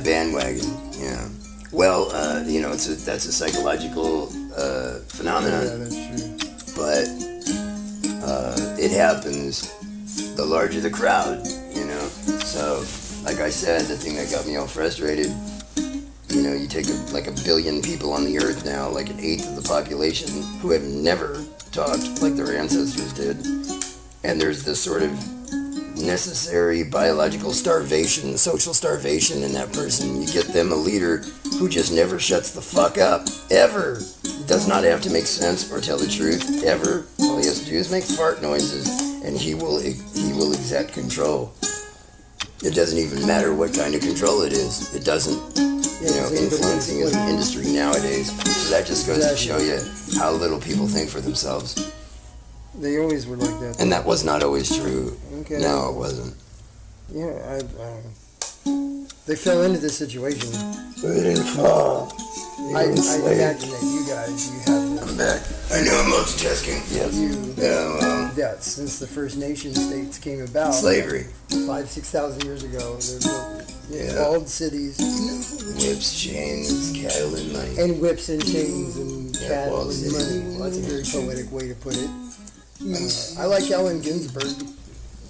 bandwagon, yeah. Well, you know, that's a psychological phenomenon. Yeah, that's true. But it happens the larger the crowd, you know. So, like I said, the thing that got me all frustrated, you know, you take like a billion people on the earth now, like an eighth of the population, who have never talked like their ancestors did, and there's this sort of necessary biological starvation, social starvation in that person. You get them a leader who just never shuts the fuck up, ever. He does not have to make sense or tell the truth, ever. All he has to do is make fart noises, and he will exact control. It doesn't even matter what kind of control it is. It doesn't, you know, influencing is an industry nowadays. So that just goes to show you how little people think for themselves. They always were like that. And that was not always true. Okay. No, it wasn't. Yeah, they fell into this situation. They didn't fall. I imagine that you have this. I'm back. I know I'm multitasking. Yes. Yeah, since the First Nation states came about. Slavery. 5,000-6,000 years ago. Walled cities. Whips, chains, cattle, and money. And whips and chains and cattle and money. Well, that's a very poetic way to put it. I like Allen Ginsberg.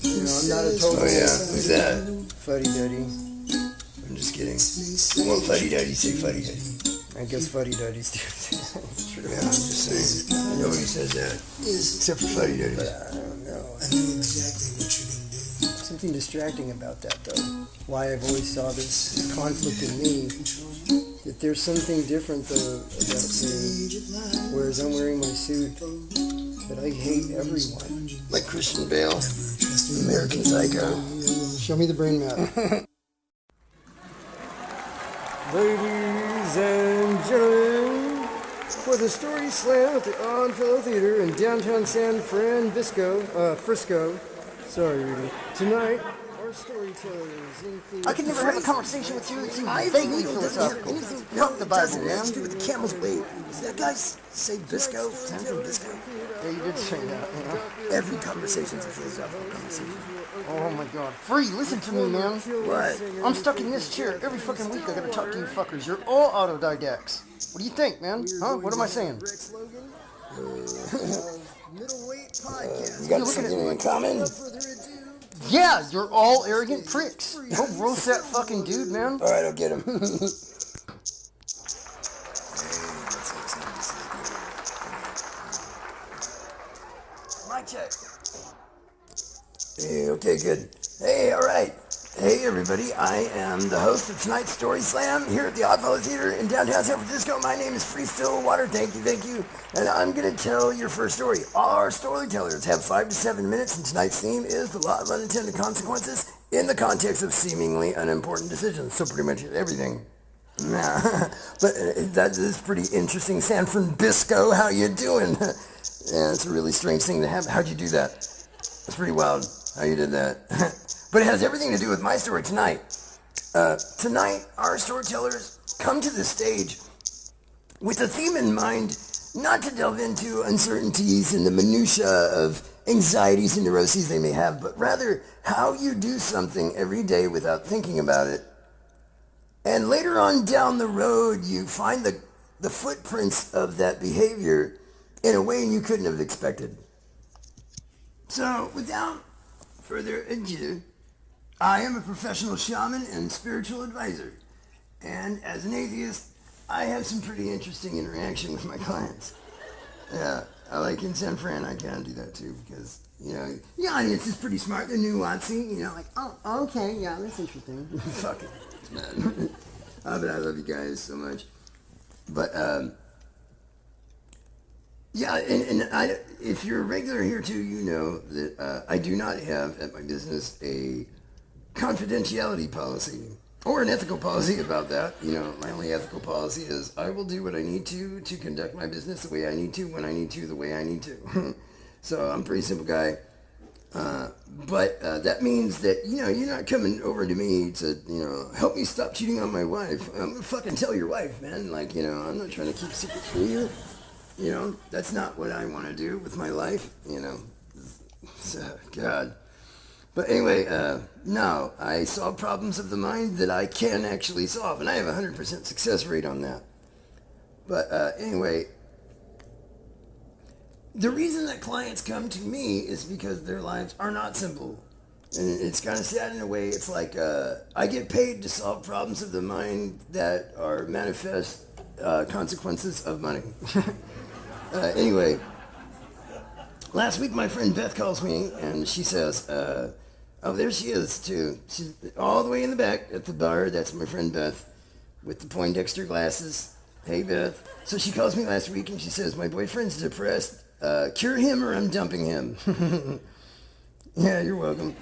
You know, I'm not a total. Oh yeah, who's that? Fuddy-duddy. I'm just kidding. Well, fuddy-duddy, say fuddy-duddy. I guess fuddy-duddies do. That's true. Yeah, I'm just saying. Nobody says that. Except for fuddy-duddies. I don't know. I knew exactly what you're going to do. Something distracting about that, though. Why I've always saw this conflict in me If there's something different though about me, whereas I'm wearing my suit, but I hate everyone. Like Christian Bale, American Psycho. Show me the brain map. Ladies and gentlemen, for the Story Slam at the Oddfellow Theater in downtown San Frisco. Sorry, Rudy. Tonight, our storytellers include... I can never have a conversation with you that seems vaguely philosophical. Fuck the Bible, man. To do with the camel's weight. Did that guy say Bisco? San Francisco? Yeah, you did say that, you know? Every conversation's a philosophical conversation. Oh my god. Free, listen to me, man. What? I'm stuck in this chair. Every fucking week I gotta talk to you fuckers. You're all autodidacts. What do you think, man? Huh? What am I saying? Middleweight podcast. You got something in common? Yeah, you're all arrogant pricks. Go roast that fucking dude, man. Alright, I'll get him. Mic check. Hey, okay, good. Hey, alright. Hey, everybody. I am the host of tonight's Story Slam here at the Oddfellow Theater in downtown San Francisco. My name is Free Stillwater. Thank you. And I'm going to tell your first story. All our storytellers have 5 to 7 minutes, and tonight's theme is the law of unintended consequences in the context of seemingly unimportant decisions. So pretty much everything. Nah, but that is pretty interesting. San Francisco, how you doing? Yeah, it's a really strange thing to have. How'd you do that? It's pretty wild how you did that. But it has everything to do with my story tonight. Tonight, our storytellers come to the stage with a theme in mind, not to delve into uncertainties and the minutiae of anxieties and neuroses they may have, but rather how you do something every day without thinking about it. And later on down the road, you find the footprints of that behavior in a way you couldn't have expected. So, without further ado, I am a professional shaman and spiritual advisor. And as an atheist, I have some pretty interesting interaction with my clients. Yeah, I like in San Fran, I can do that too, because, you know, the audience is pretty smart. They're nuancey, you know, like, oh, okay, yeah, that's interesting. Fuck it, man. But I love you guys so much. But, yeah, and I, if you're a regular here too, you know that I do not have at my business a confidentiality policy or an ethical policy about that. You know, my only ethical policy is I will do what I need to conduct my business the way I need to, when I need to, the way I need to. So I'm a pretty simple guy. But that means that, you know, you're not coming over to me to, you know, help me stop cheating on my wife. I'm gonna fucking tell your wife, man. Like, you know, I'm not trying to keep secrets from you. You know, that's not what I want to do with my life, you know. God. But anyway, no, I solve problems of the mind that I can actually solve, and I have a 100% success rate on that. But anyway, the reason that clients come to me is because their lives are not simple. And it's kind of sad in a way. It's like I get paid to solve problems of the mind that are manifest consequences of money. Anyway, last week my friend Beth calls me and she says, oh, there she is too. She's all the way in the back at the bar. That's my friend Beth with the Poindexter glasses. Hey, Beth. So she calls me last week and she says, my boyfriend's depressed. Cure him or I'm dumping him. Yeah, you're welcome.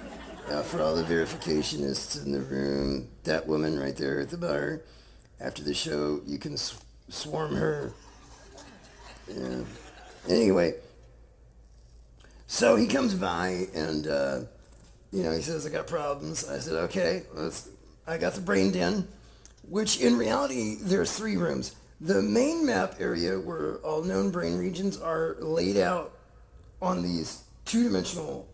For all the verificationists in the room, that woman right there at the bar. After the show, you can swarm her. Yeah. Anyway, so he comes by and, you know, he says, I got problems. I said, okay, I got the brain den, which in reality, there's 3 rooms. The main map area where all known brain regions are laid out on these 2-dimensional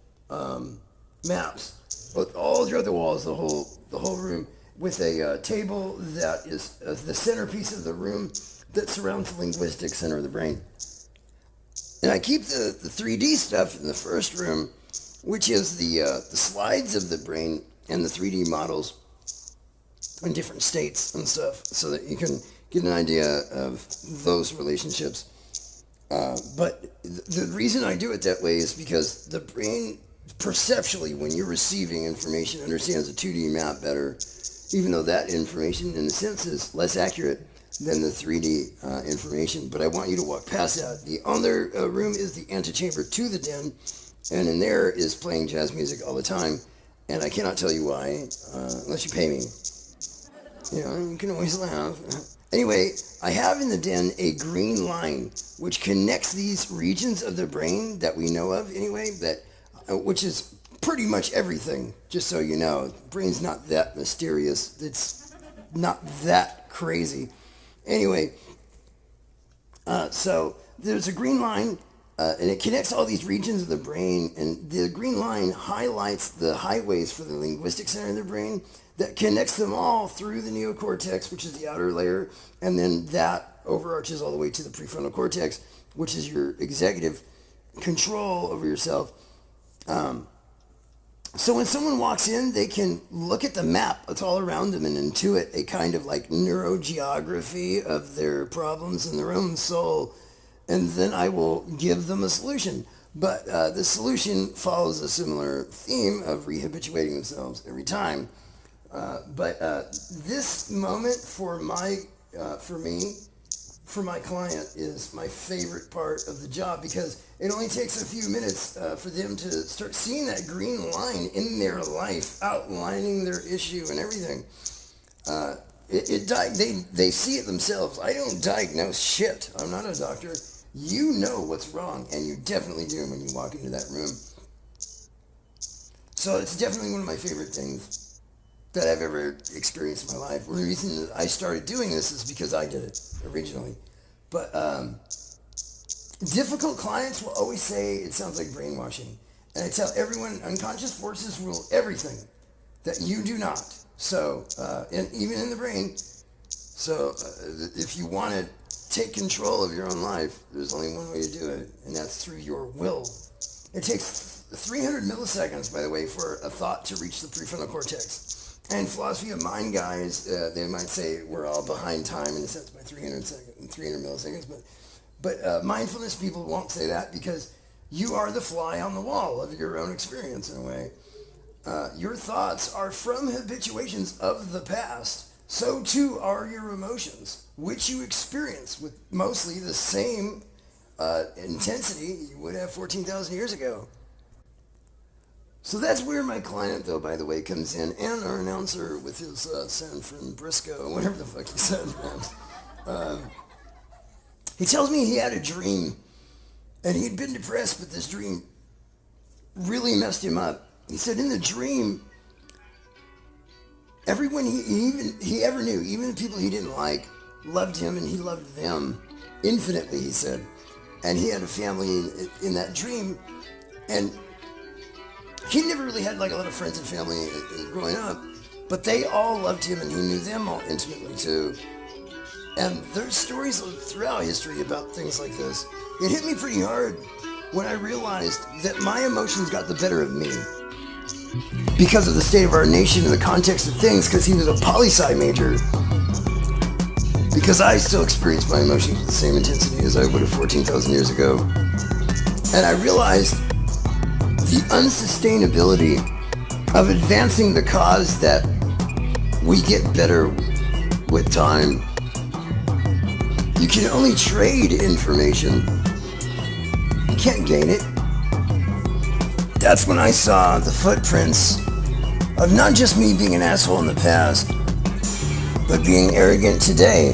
maps, but all throughout the walls, the whole room, with a table that is the centerpiece of the room that surrounds the linguistic center of the brain. And I keep the 3D stuff in the first room, which is the slides of the brain and the 3D models in different states and stuff, so that you can get an idea of those relationships. But the reason I do it that way is because the brain, perceptually, when you're receiving information, understands a 2D map better, even though that information, in a sense, is less accurate. than the 3D information. But I want you to walk past that. The other room is the antechamber to the den, and in there is playing jazz music all the time. And I cannot tell you why, unless you pay me. You know, you can always laugh. Anyway, I have in the den a green line which connects these regions of the brain that we know of anyway, which is pretty much everything, just so you know. The brain's not that mysterious. It's not that crazy. Anyway, so there's a green line, and it connects all these regions of the brain, and the green line highlights the highways for the linguistic center of the brain that connects them all through the neocortex, which is the outer layer, and then that overarches all the way to the prefrontal cortex, which is your executive control over yourself. So when someone walks in, they can look at the map that's all around them and intuit a kind of like neurogeography of their problems in their own soul, and then I will give them a solution. But the solution follows a similar theme of rehabituating themselves every time. But this moment for me, for my client, is my favorite part of the job, because it only takes a few minutes for them to start seeing that green line in their life, outlining their issue and everything. They see it themselves. I don't diagnose shit. I'm not a doctor. You know what's wrong, and you definitely do when you walk into that room. So it's definitely one of my favorite things that I've ever experienced in my life. The reason that I started doing this is because I did it originally. But difficult clients will always say it sounds like brainwashing. And I tell everyone, unconscious forces rule everything that you do not. So, and even in the brain. So if you want to take control of your own life, there's only one way to do it, and that's through your will. It takes 300 milliseconds, by the way, for a thought to reach the prefrontal cortex. And philosophy of mind guys, they might say we're all behind time in a sense by 300 milliseconds, but mindfulness people won't say that, because you are the fly on the wall of your own experience in a way. Your thoughts are from habituations of the past. So too are your emotions, which you experience with mostly the same intensity you would have 14,000 years ago. So that's where my client, though, by the way, comes in, and our announcer with his San Francisco, whatever the fuck he said. He tells me he had a dream, and he'd been depressed, but this dream really messed him up. He said in the dream, everyone he ever knew, even the people he didn't like, loved him, and he loved them infinitely, he said. And he had a family in that dream, and he never really had like a lot of friends and family growing up, but they all loved him, and he knew them all intimately too. And there's stories throughout history about things like this. It hit me pretty hard when I realized that my emotions got the better of me because of the state of our nation and the context of things, because he was a poli-sci major. Because I still experience my emotions with the same intensity as I would have 14,000 years ago. And I realized the unsustainability of advancing the cause that we get better with time. You can only trade information. You can't gain it. That's when I saw the footprints of not just me being an asshole in the past, but being arrogant today.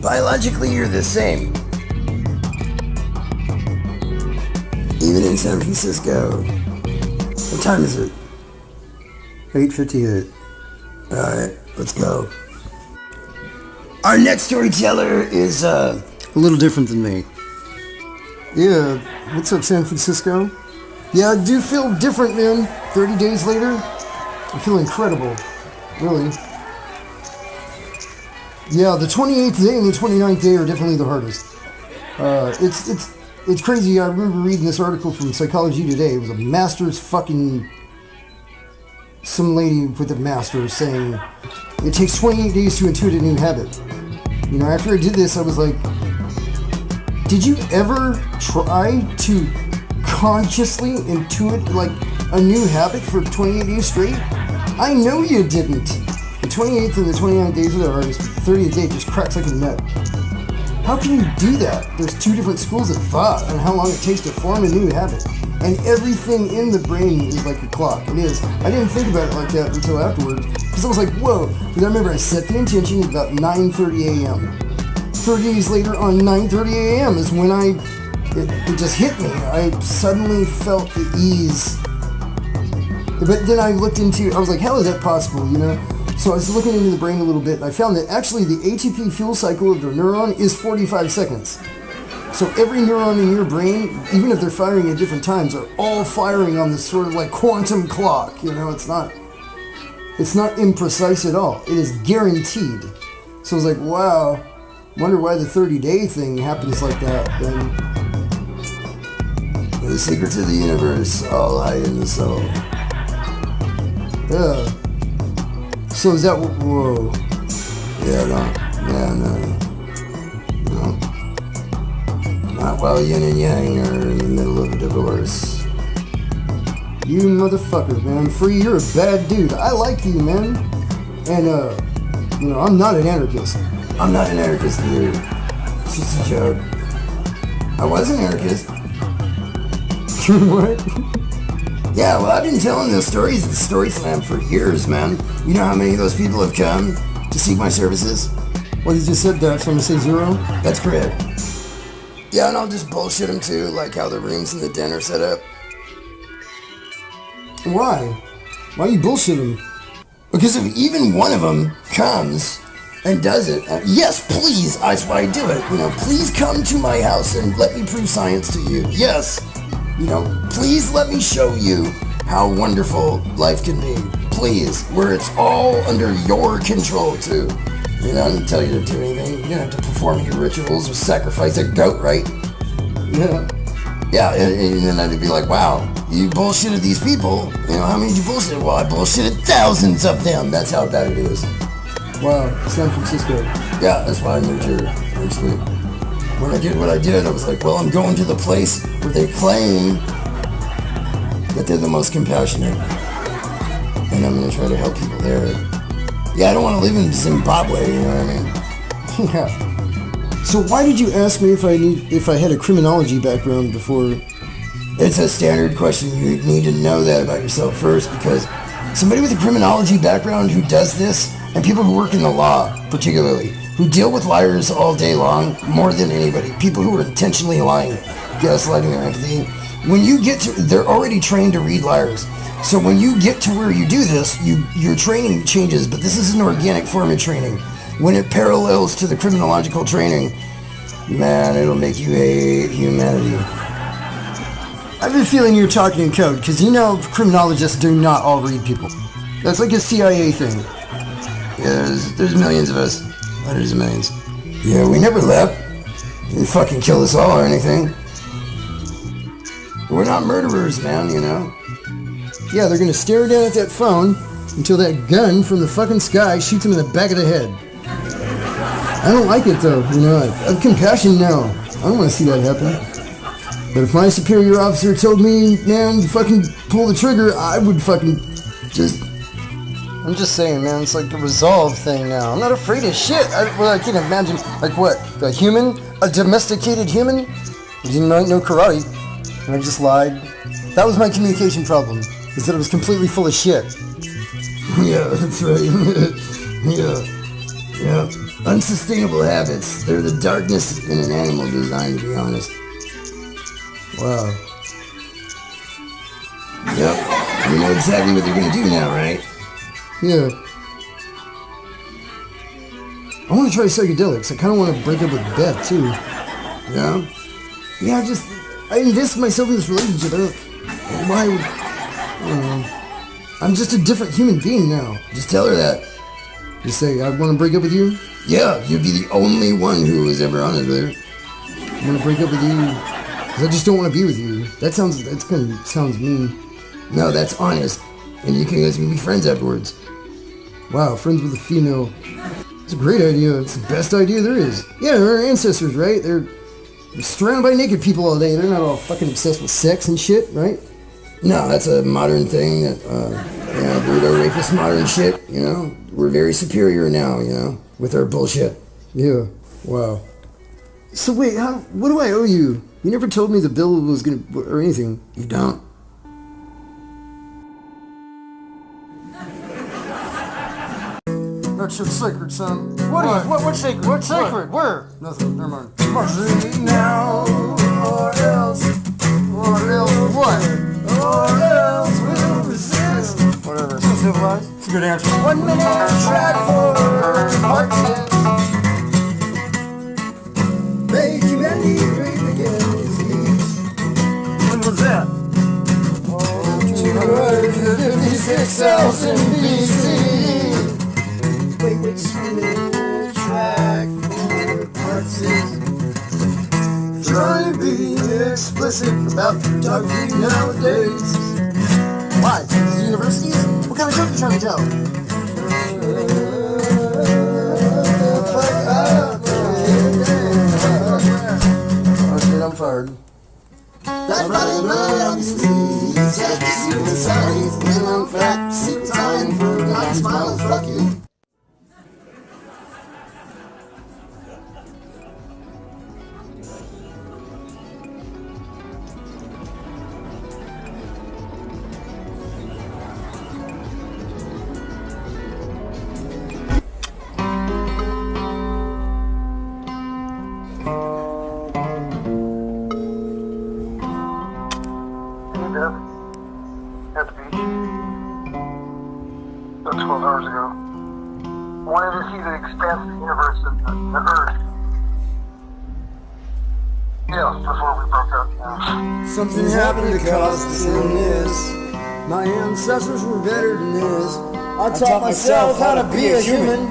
Biologically, you're the same. Even in San Francisco. What time is it? 8:58. Alright, let's go. Our next storyteller is a little different than me. Yeah, what's up, San Francisco? Yeah, I do feel different, man. 30 days later, I feel incredible. Really. Yeah, the 28th day and the 29th day are definitely the hardest. It's crazy. I remember reading this article from Psychology Today. It was a master's fucking... some lady with a master's saying it takes 28 days to intuit a new habit. You know, after I did this, I was like, did you ever try to consciously intuit like a new habit for 28 days straight? I know you didn't. It 28th and the 29th days of the harvest, the 30th day just cracks like a nut. How can you do that? There's two different schools of thought on how long it takes to form a new habit. And everything in the brain is like a clock. It is. I didn't think about it like that until afterwards. Because I was like, whoa. Because I remember I set the intention at about 9:30 a.m. 30 days later on 9:30 a.m. is when it just hit me. I suddenly felt the ease. But then I looked into, I was like, how is that possible, you know? So I was looking into the brain a little bit, and I found that actually the ATP fuel cycle of the neuron is 45 seconds. So every neuron in your brain, even if they're firing at different times, are all firing on this sort of like quantum clock, you know? It's not imprecise at all. It is guaranteed. So I was like, wow, wonder why the 30-day thing happens like that, then. The secrets of the universe all hide in the soul. Yeah. So is that, whoa. No. Not while yin and yang are in the middle of a divorce. You motherfucker, man. Free, you're a bad dude. I like you, man. And, you know, I'm not an anarchist. I'm not an anarchist either. It's just a joke. I was an anarchist. What? Yeah, well, I've been telling those stories at the Story Slam for years, man. You know how many of those people have come to seek my services? Well, you just said that, so I'm gonna say 0? That's correct. Yeah, and I'll just bullshit them too, like how the rooms in the den are set up. Why? Why you bullshit them? Because if even one of them comes and does it, yes, please, that's why I do it. You know, please come to my house and let me prove science to you. Yes. You know, please let me show you how wonderful life can be. Please, where it's all under your control too. You know, I didn't tell you to do anything. You don't have to perform any rituals or sacrifice a goat, right? Yeah. Yeah, and then I'd be like, wow, you bullshitted these people. You know, how many did you bullshit? Well, I bullshitted thousands of them. That's how bad it is. Wow, San Francisco. Yeah, that's why I moved here, actually. When I did what I did, I was like, well, I'm going to the place where they claim that they're the most compassionate. And I'm going to try to help people there. Yeah, I don't want to live in Zimbabwe, you know what I mean? Yeah. So why did you ask me if I had a criminology background before? It's a standard question. You need to know that about yourself first, because somebody with a criminology background who does this, and people who work in the law particularly, who deal with liars all day long, more than anybody, people who are intentionally lying, gaslighting their empathy, when you get to, they're already trained to read liars. So when you get to where you do this, your training changes, but this is an organic form of training. When it parallels to the criminological training, man, it'll make you hate humanity. I have a feeling you're talking in code, because you know criminologists do not all read people. That's like a CIA thing. Yeah, there's millions of us. Hundreds of millions. Yeah, we never left. They didn't fucking kill us all or anything. We're not murderers, man, you know? Yeah, they're gonna stare down at that phone until that gun from the fucking sky shoots them in the back of the head. I don't like it though, you know, I have compassion now. I don't want to see that happen. But if my superior officer told me, man, to fucking pull the trigger, I would fucking just... I'm just saying, man, it's like a resolve thing now. I'm not afraid of shit. I can't imagine, like what, a human? A domesticated human? I didn't know karate, and I just lied. That was my communication problem, is that I was completely full of shit. Yeah, that's right. Yeah. Unsustainable habits. They're the darkness in an animal design, to be honest. Wow. Yep. You know exactly what they're gonna do now, right? Yeah. I want to try psychedelics. I kind of want to break up with Beth, too. Yeah? Yeah, I invest myself in this relationship. I don't know. I'm just a different human being now. Just tell her that. Just say, I want to break up with you? Yeah, you'd be the only one who was ever honest with her. I want to break up with you because I just don't want to be with you. That sounds mean. No, that's honest. And you guys can be friends afterwards. Wow, friends with a female. It's a great idea. It's the best idea there is. Yeah, they're our ancestors, right? They're surrounded by naked people all day. They're not all fucking obsessed with sex and shit, right? No, that's a modern thing that, weirdo rapist modern shit, you know? we're very superior now, you know, with our bullshit. Yeah. Wow. So wait, what do I owe you? You never told me the bill was gonna, or anything. You don't? That shit's sacred, son. What's sacred? What's sacred? Where? Nothing. Never mind. Now or else What what? we'll resist. Whatever. Civilized. It's a good answer. 1 minute track for part 6. Make humanity great again. When was that? 256,000 BC. Wait, just 1 minute track for part 6. Try to be explicit about photography nowadays. Why? These universities? What kind of joke are you trying to tell? Oh shit, I'm fired. That's why they run on the streets. Take the suicides. And I'm fat. Sit time for God smiles. Fuck you. At the beach. About 12 hours ago. Wanted to see the expanse of the universe and the Earth. Yeah, before we broke up. Something happened to cause us in this. My ancestors were better than this. I taught myself how to be a human.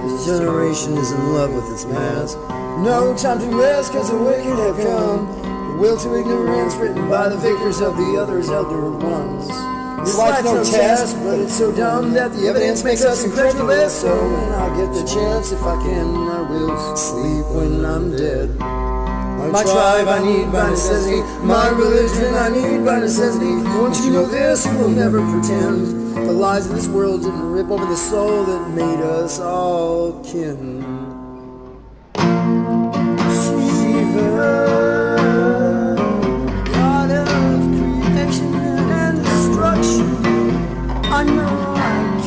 This generation is in love with its mask. No time to rest, cause the wicked have come. The will to ignorance written by the victors of the others elder ones. This life's no test, but it's so dumb that the evidence makes us incredulous. So when I get the chance, if I can, I will sleep when I'm dead. My tribe I need by necessity. My religion I need by necessity. Once you know this, you will never pretend. The lies of this world didn't rip open the soul that made us all kin. God of creation and destruction, I know I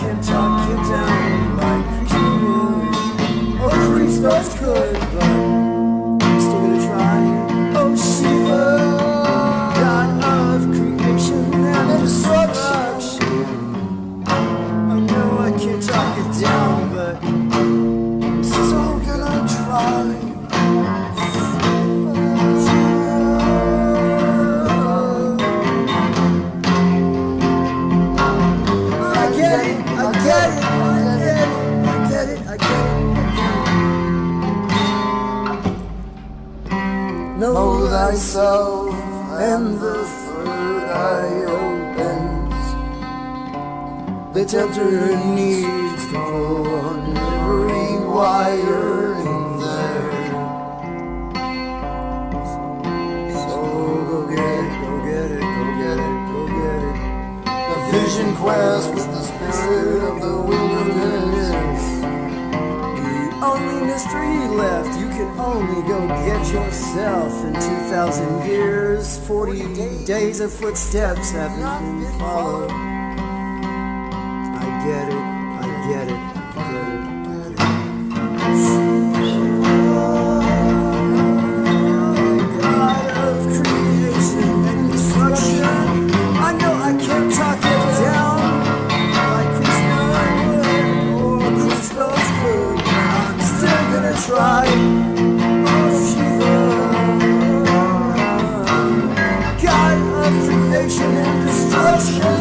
can't talk you down like Krishna would, or Christos could, but I'm still gonna try. Oh Shiva, God of creation and destruction, I know I can't talk you down, but I'm still gonna try. Know thyself, and the third eye opens. The tempter needs to pull on every wire in there. So go get it, go get it, go get it, go get it. The vision quest with the spirit of the wilderness. Only mystery left, you can only go get yourself. In 2,000 years, 40 days of footsteps have not been followed. I get it, I get it, I get it, I get it. God of creation and destruction, I know I can't talk it down like Krishna would or Christos could. I'm still gonna try. Oh Shiva, God of creation and destruction,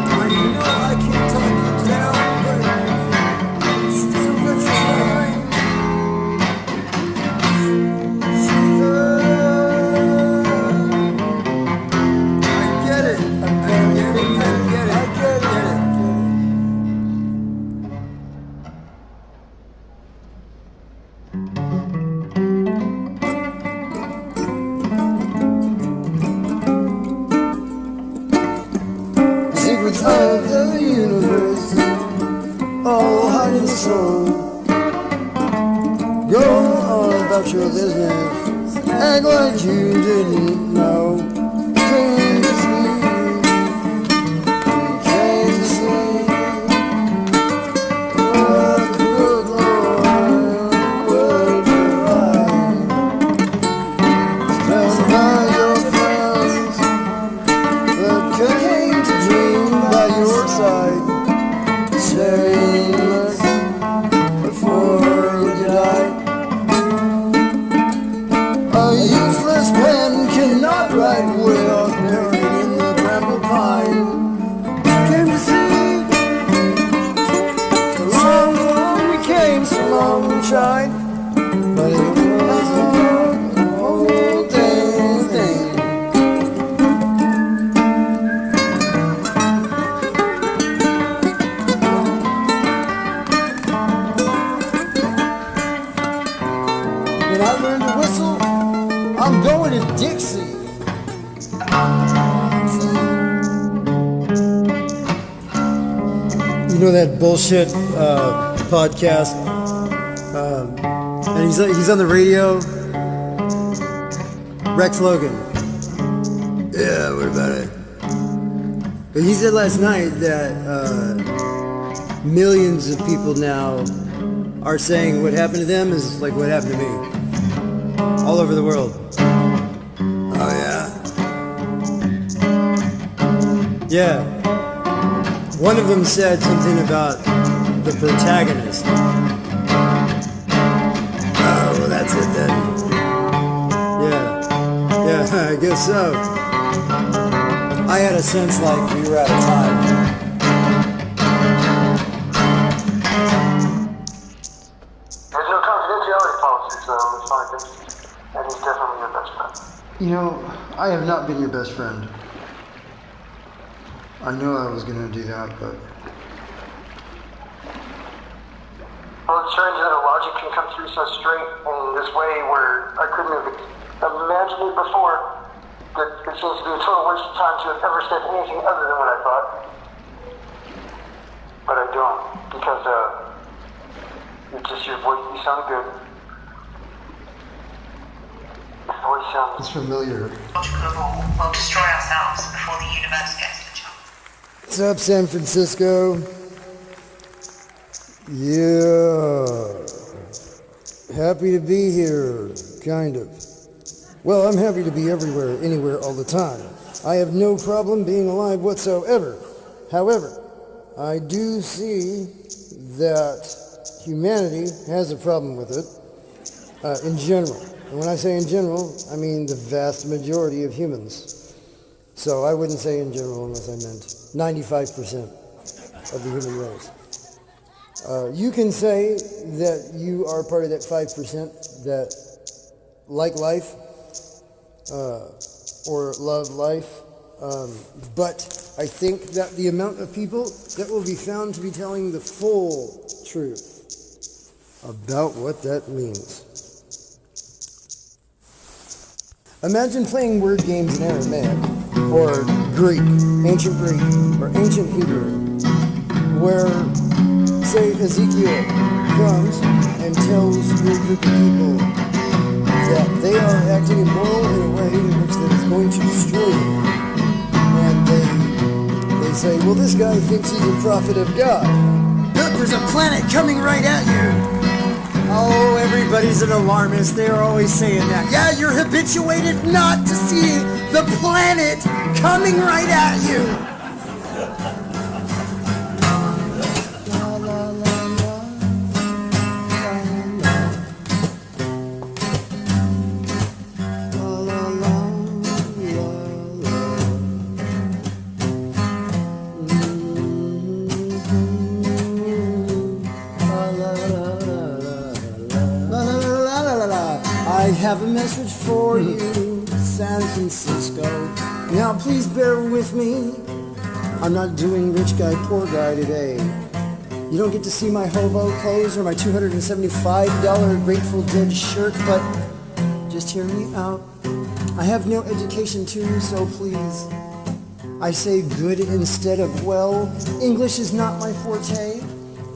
I know I can't talk it down, but I'm still gonna try. Shiva, I get it, I get it, I get it, I get it. Secrets of the universe, all about your business. Act like you didn't know. Came to see. Came to see. What good Lord would you like? Stand by your friends that came to dream by your side. Shameless before you die. A useless pen cannot write without buried in the bramble pine. Came to see. So long we came, so long we tried. But it was a whole damn thing. When I learned to whistle, I'm going to Dixie. You know that bullshit podcast? And he's on the radio. Rex Logan. Yeah, what about it? But he said last night that millions of people now are saying what happened to them is like what happened to me. All over the world. Oh, yeah? Yeah. One of them said something about the protagonist. Oh, well, that's it then. Yeah, I guess so. I had a sense like we were out of time. There's no confidentiality policy, so it's fine. And he's definitely your best friend. You know, I have not been your best friend. I knew I was going to do that, but... Well, it's strange that a logic can come through so straight in this way where I couldn't have imagined it before. That it seems to be a total waste of time to have ever said anything other than what I thought. But I don't, because it's just your voice. You sound good. Your voice sounds... It's familiar. We'll destroy ourselves before the universe gets to jump. What's up, San Francisco? Yeah. Happy to be here, kind of. Well, I'm happy to be everywhere, anywhere, all the time. I have no problem being alive whatsoever. However, I do see that humanity has a problem with it, in general. And when I say in general, I mean the vast majority of humans. So I wouldn't say in general unless I meant 95% of the human race. You can say that you are part of that 5% that like life, or love life, but I think that the amount of people that will be found to be telling the full truth about what that means. Imagine playing word games in Aramaic, or Greek, ancient Hebrew, where, say, Ezekiel comes and tells your group of people that they are acting immoral in a way in which that is going to destroy them. And they say, well, this guy thinks he's a prophet of God. Look, there's a planet coming right at you. Oh, everybody's an alarmist. They're always saying that. Yeah, you're habituated not to see the planet coming right at you. I have a message for you, San Francisco. Now please bear with me. I'm not doing rich guy, poor guy today. You don't get to see my hobo clothes or my $275 Grateful Dead shirt, but just hear me out. I have no education too, so please. I say good instead of well. English is not my forte.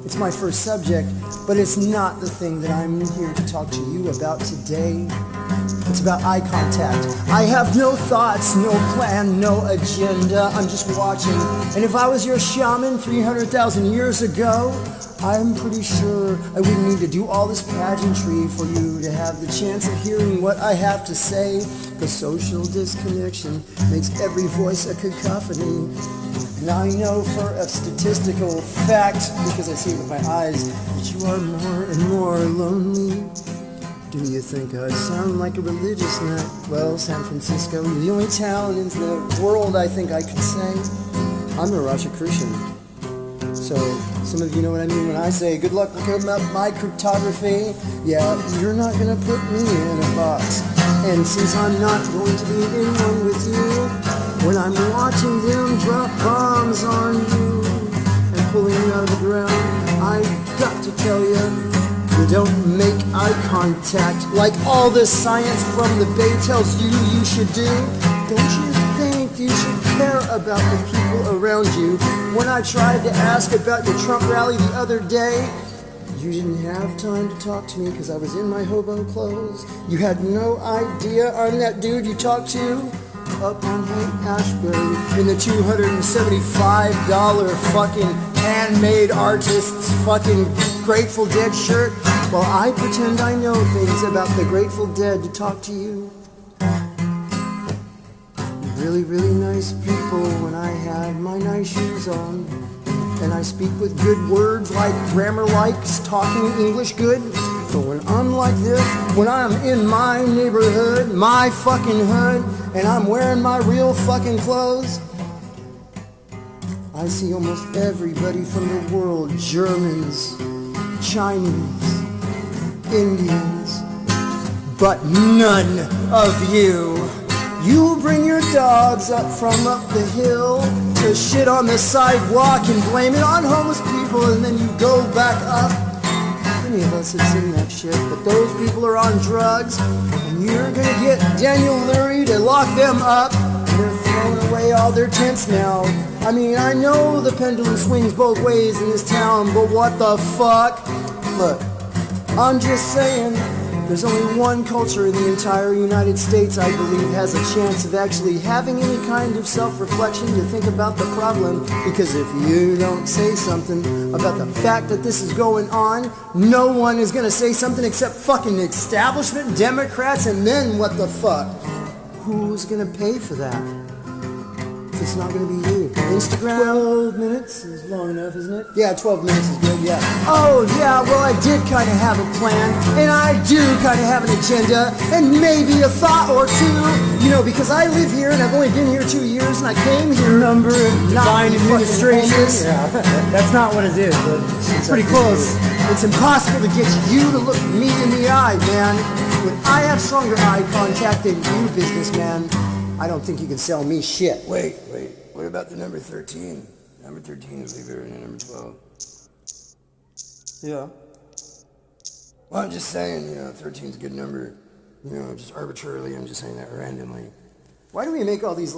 It's my first subject, but it's not the thing that I'm here to talk to you about today. It's about eye contact. I have no thoughts, no plan, no agenda. I'm just watching. And if I was your shaman 300,000 years ago, I'm pretty sure I wouldn't need to do all this pageantry for you to have the chance of hearing what I have to say. The social disconnection makes every voice a cacophony. And I know for a statistical fact, because I see it with my eyes, that you are more and more lonely. Do you think I sound like a religious nut? Well, San Francisco, you're the only town in the world I think I could say. I'm a Rosicrucian. So, some of you know what I mean when I say, good luck looking up my cryptography. Yeah, you're not gonna put me in a box. And since I'm not going to be in one with you, when I'm watching them drop bombs on you and pulling you out of the ground, I got to tell you, you don't make eye contact like all the science from the Bay tells you you should do. Don't you think you should care about the people around you? When I tried to ask about your Trump rally the other day, you didn't have time to talk to me because I was in my hobo clothes. You had no idea I'm that dude you talked to up on Haight-Ashbury in the $275 fucking handmade artist's fucking Grateful Dead shirt, while I pretend I know things about the Grateful Dead to talk to you. Really, really nice people when I had my nice shoes on. And I speak with good words like grammar likes, talking English good. But when I'm like this, when I'm in my neighborhood, my fucking hood, and I'm wearing my real fucking clothes, I see almost everybody from the world. Germans, Chinese, Indians, but none of you. You bring your dogs up from up the hill to shit on the sidewalk and blame it on homeless people, and then you go back up. Many of us have seen that shit, but those people are on drugs, and you're gonna get Daniel Leary to lock them up, and they're throwing away all their tents now. I mean, I know the pendulum swings both ways in this town, but what the fuck? Look, I'm just saying, there's only one culture in the entire United States, I believe, has a chance of actually having any kind of self-reflection to think about the problem. Because if you don't say something about the fact that this is going on, no one is gonna say something except fucking establishment Democrats, and then what the fuck? Who's gonna pay for that? It's not gonna be you. Instagram? 12 minutes is long enough, isn't it? Yeah, 12 minutes is good, yeah. Oh, yeah, well, I did kind of have a plan, and I do kind of have an agenda, and maybe a thought or two, you know, because I live here, and I've only been here 2 years, and I came here number of divine administration. Yeah, that's not what it is, but it's pretty close. It's impossible to get you to look me in the eye, man. When I have stronger eye contact than you, businessman, I don't think you can sell me shit. Wait. What about the number 13? Number 13 is way better than number 12. Yeah. Well, I'm just saying, 13 is a good number. Just arbitrarily, I'm just saying that randomly. Why do we make all these,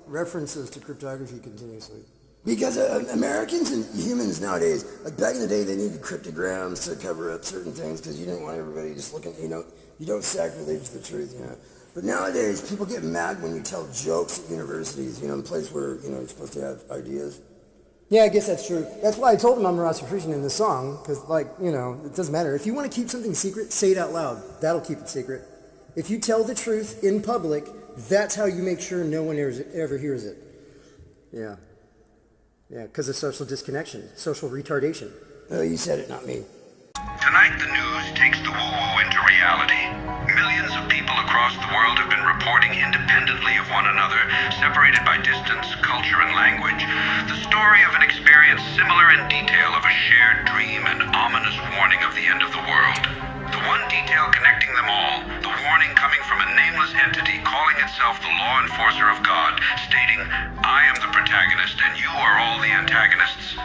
references to cryptography continuously? Because Americans and humans nowadays, back in the day, they needed cryptograms to cover up certain things because you didn't want everybody just looking, you don't sacrilege the truth, But nowadays, people get mad when you tell jokes at universities, in a place where, you're supposed to have ideas. Yeah, I guess that's true. That's why I told him I'm a Rosicrucian in the song, because, it doesn't matter. If you want to keep something secret, say it out loud. That'll keep it secret. If you tell the truth in public, that's how you make sure no one ever hears it. Yeah. Yeah, because of social disconnection, social retardation. Oh, you said it, not me. Tonight, the news takes the woo-woo into reality. Millions of people across the world have been reporting independently of one another, separated by distance, culture, and language. The story of an experience similar in detail of a shared dream and ominous warning of the end of the world. The one detail connecting them all, the warning coming from a nameless entity calling itself the law enforcer of God, stating, "I am the protagonist and you are all the antagonists."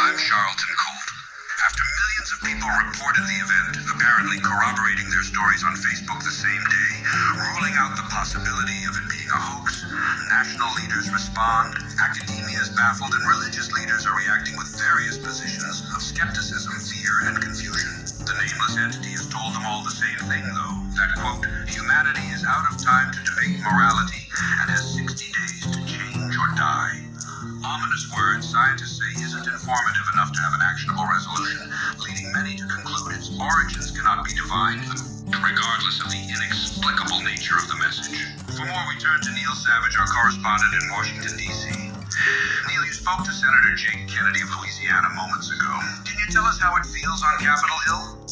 I'm Charlton Colt. After millions of people reported the event, apparently corroborating their stories on Facebook the same day, ruling out the possibility of it being a hoax, national leaders respond, academia is baffled, and religious leaders are reacting with various positions of skepticism, fear, and confusion. The nameless entity has told them all the same thing, though, that, quote, humanity is out of time to debate morality and has 60 days to change or die. Ominous words scientists say isn't informative enough to have an actionable resolution, leading many to conclude its origins cannot be divined, regardless of the inexplicable nature of the message. For more, we turn to Neil Savage, our correspondent in Washington, D.C. Neil, you spoke to Senator Jake Kennedy of Louisiana moments ago. Can you tell us how it feels on Capitol Hill?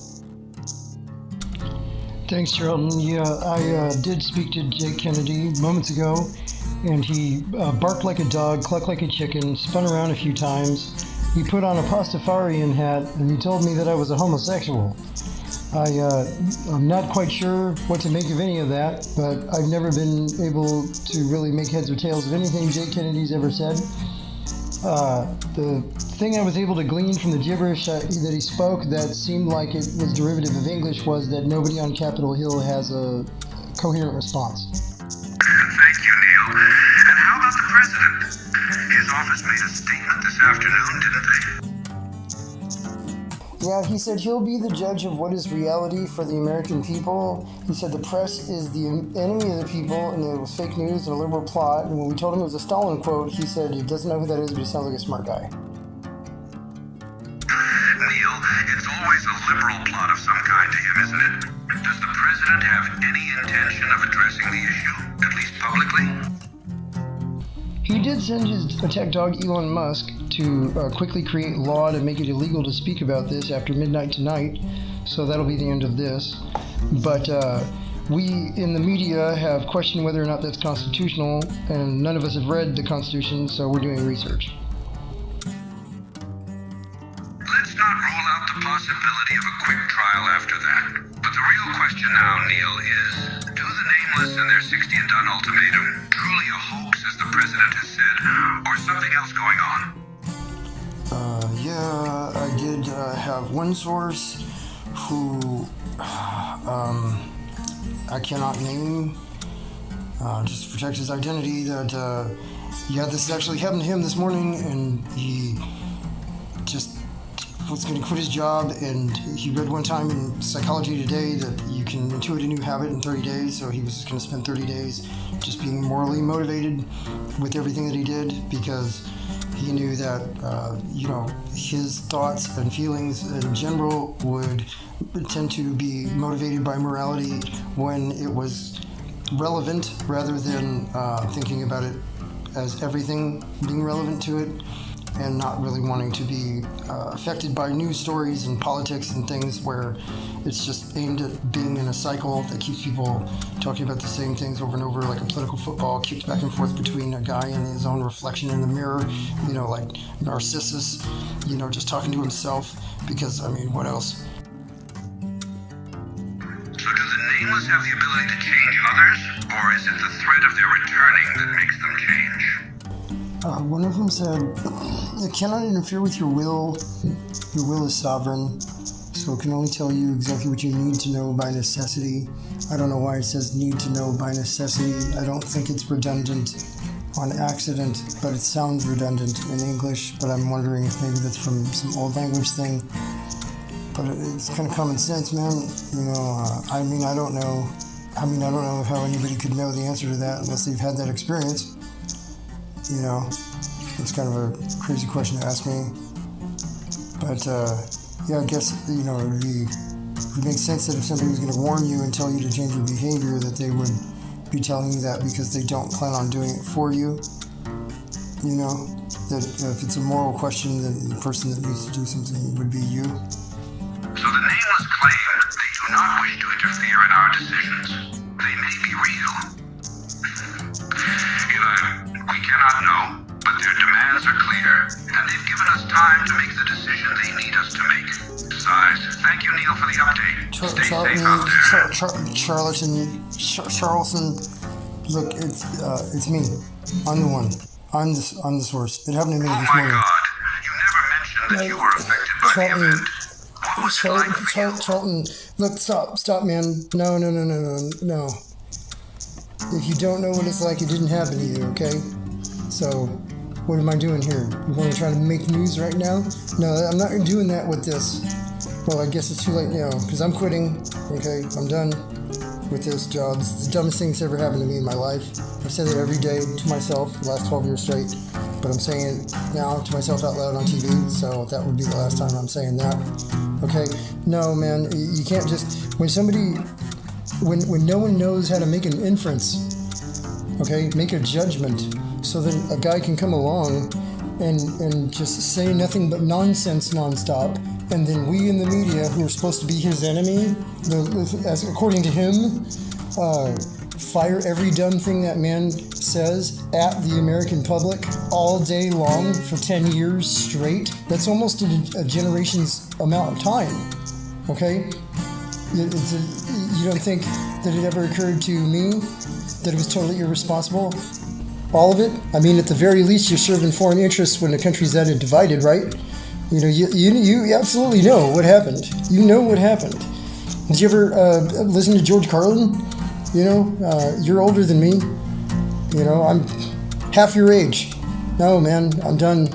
Thanks, Charlton. Yeah, I did speak to Jake Kennedy moments ago, and he barked like a dog, clucked like a chicken, spun around a few times. He put on a Pastafarian hat, and he told me that I was a homosexual. I'm not quite sure what to make of any of that, but I've never been able to really make heads or tails of anything Jake Kennedy's ever said. The thing I was able to glean from the gibberish that he spoke that seemed like it was derivative of English was that nobody on Capitol Hill has a coherent response. Thank you, Neil. And how about the president? His office made a statement this afternoon, didn't they? Yeah, he said he'll be the judge of what is reality for the American people. He said the press is the enemy of the people, and it was fake news and a liberal plot. And when we told him it was a Stalin quote, he said he doesn't know who that is, but he sounds like a smart guy. Neil, it's always a liberal plot of some kind to him, isn't it? Does the president have any intention of addressing the issue, at least publicly? He did send his attack dog Elon Musk to quickly create law to make it illegal to speak about this after midnight tonight, so that'll be the end of this. But we in the media have questioned whether or not that's constitutional, and none of us have read the Constitution, so we're doing research. Let's not rule out the possibility of a quick trial after that. But the real question now, Neil, is, do the Nameless and their 60 and done ultimatum truly a hoax, as the president has said, or something else going on? Yeah, I did have one source who I cannot name, just to protect his identity, that this actually happened to him this morning, and he just was going to quit his job, and he read one time in Psychology Today that you can intuit a new habit in 30 days, so he was just going to spend 30 days just being morally motivated with everything that he did, because he knew that, his thoughts and feelings in general would tend to be motivated by morality when it was relevant, rather than thinking about it as everything being relevant to it, and not really wanting to be affected by news stories and politics and things where it's just aimed at being in a cycle that keeps people talking about the same things over and over, like a political football kicked back and forth between a guy and his own reflection in the mirror, like Narcissus, just talking to himself, because, what else? So do the Nameless have the ability to change others, or is it the threat of their returning that makes them change? One of them said, it cannot interfere with your will. Your will is sovereign, so it can only tell you exactly what you need to know by necessity. I don't know why it says need to know by necessity. I don't think it's redundant on accident, but it sounds redundant in English, but I'm wondering if maybe that's from some old language thing. But it's kind of common sense, man. I don't know. I don't know how anybody could know the answer to that unless they've had that experience. It's kind of a crazy question to ask me. But, I guess, it would make sense that if somebody was going to warn you and tell you to change your behavior, that they would be telling you that because they don't plan on doing it for you. That if it's a moral question, then the person that needs to do something would be you. So the Nameless claim they do not wish to interfere in our decisions. They may be real. We cannot know, but their demands are clear, and they've given us time to make the decision they need us to make. Besides, thank you, Neil, for the update. Stay safe out there. Charlton, look, it's me. I'm the one. I'm the source. It happened to me this morning. Oh my God, you never mentioned that you were affected by the event. Charlton, look, stop, man. No. If you don't know what it's like, it didn't happen to you, okay? So, what am I doing here? You want to try to make news right now? No, I'm not doing that with this. Well, I guess it's too late now, because I'm quitting, okay? I'm done with this job. It's the dumbest thing that's ever happened to me in my life. I've said it every day to myself the last 12 years straight, but I'm saying it now to myself out loud on TV, so that would be the last time I'm saying that, okay? No, man, you can't just, when no one knows how to make an inference, okay, make a judgment, so that a guy can come along and just say nothing but nonsense nonstop, and then we in the media, who are supposed to be his enemy, as according to him, fire every dumb thing that man says at the American public all day long for 10 years straight. That's almost a generation's amount of time, okay? You don't think that it ever occurred to me that it was totally irresponsible? All of it? I mean, at the very least, you're serving foreign interests when the country's that divided, right? You know, you absolutely know what happened. You know what happened. Did you ever listen to George Carlin? You know, you're older than me. You know, I'm half your age. No, man, I'm done.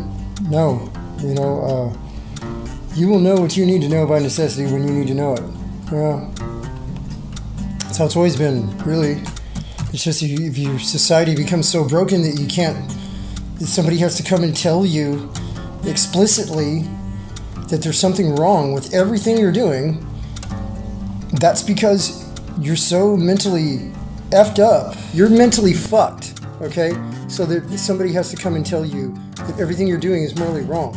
No. You know, you will know what you need to know by necessity when you need to know it. Yeah. That's how it's always been, really. It's just if your society becomes so broken that you can't, that somebody has to come and tell you explicitly that there's something wrong with everything you're doing, that's because you're so mentally effed up. You're mentally fucked, okay? So that somebody has to come and tell you that everything you're doing is morally wrong.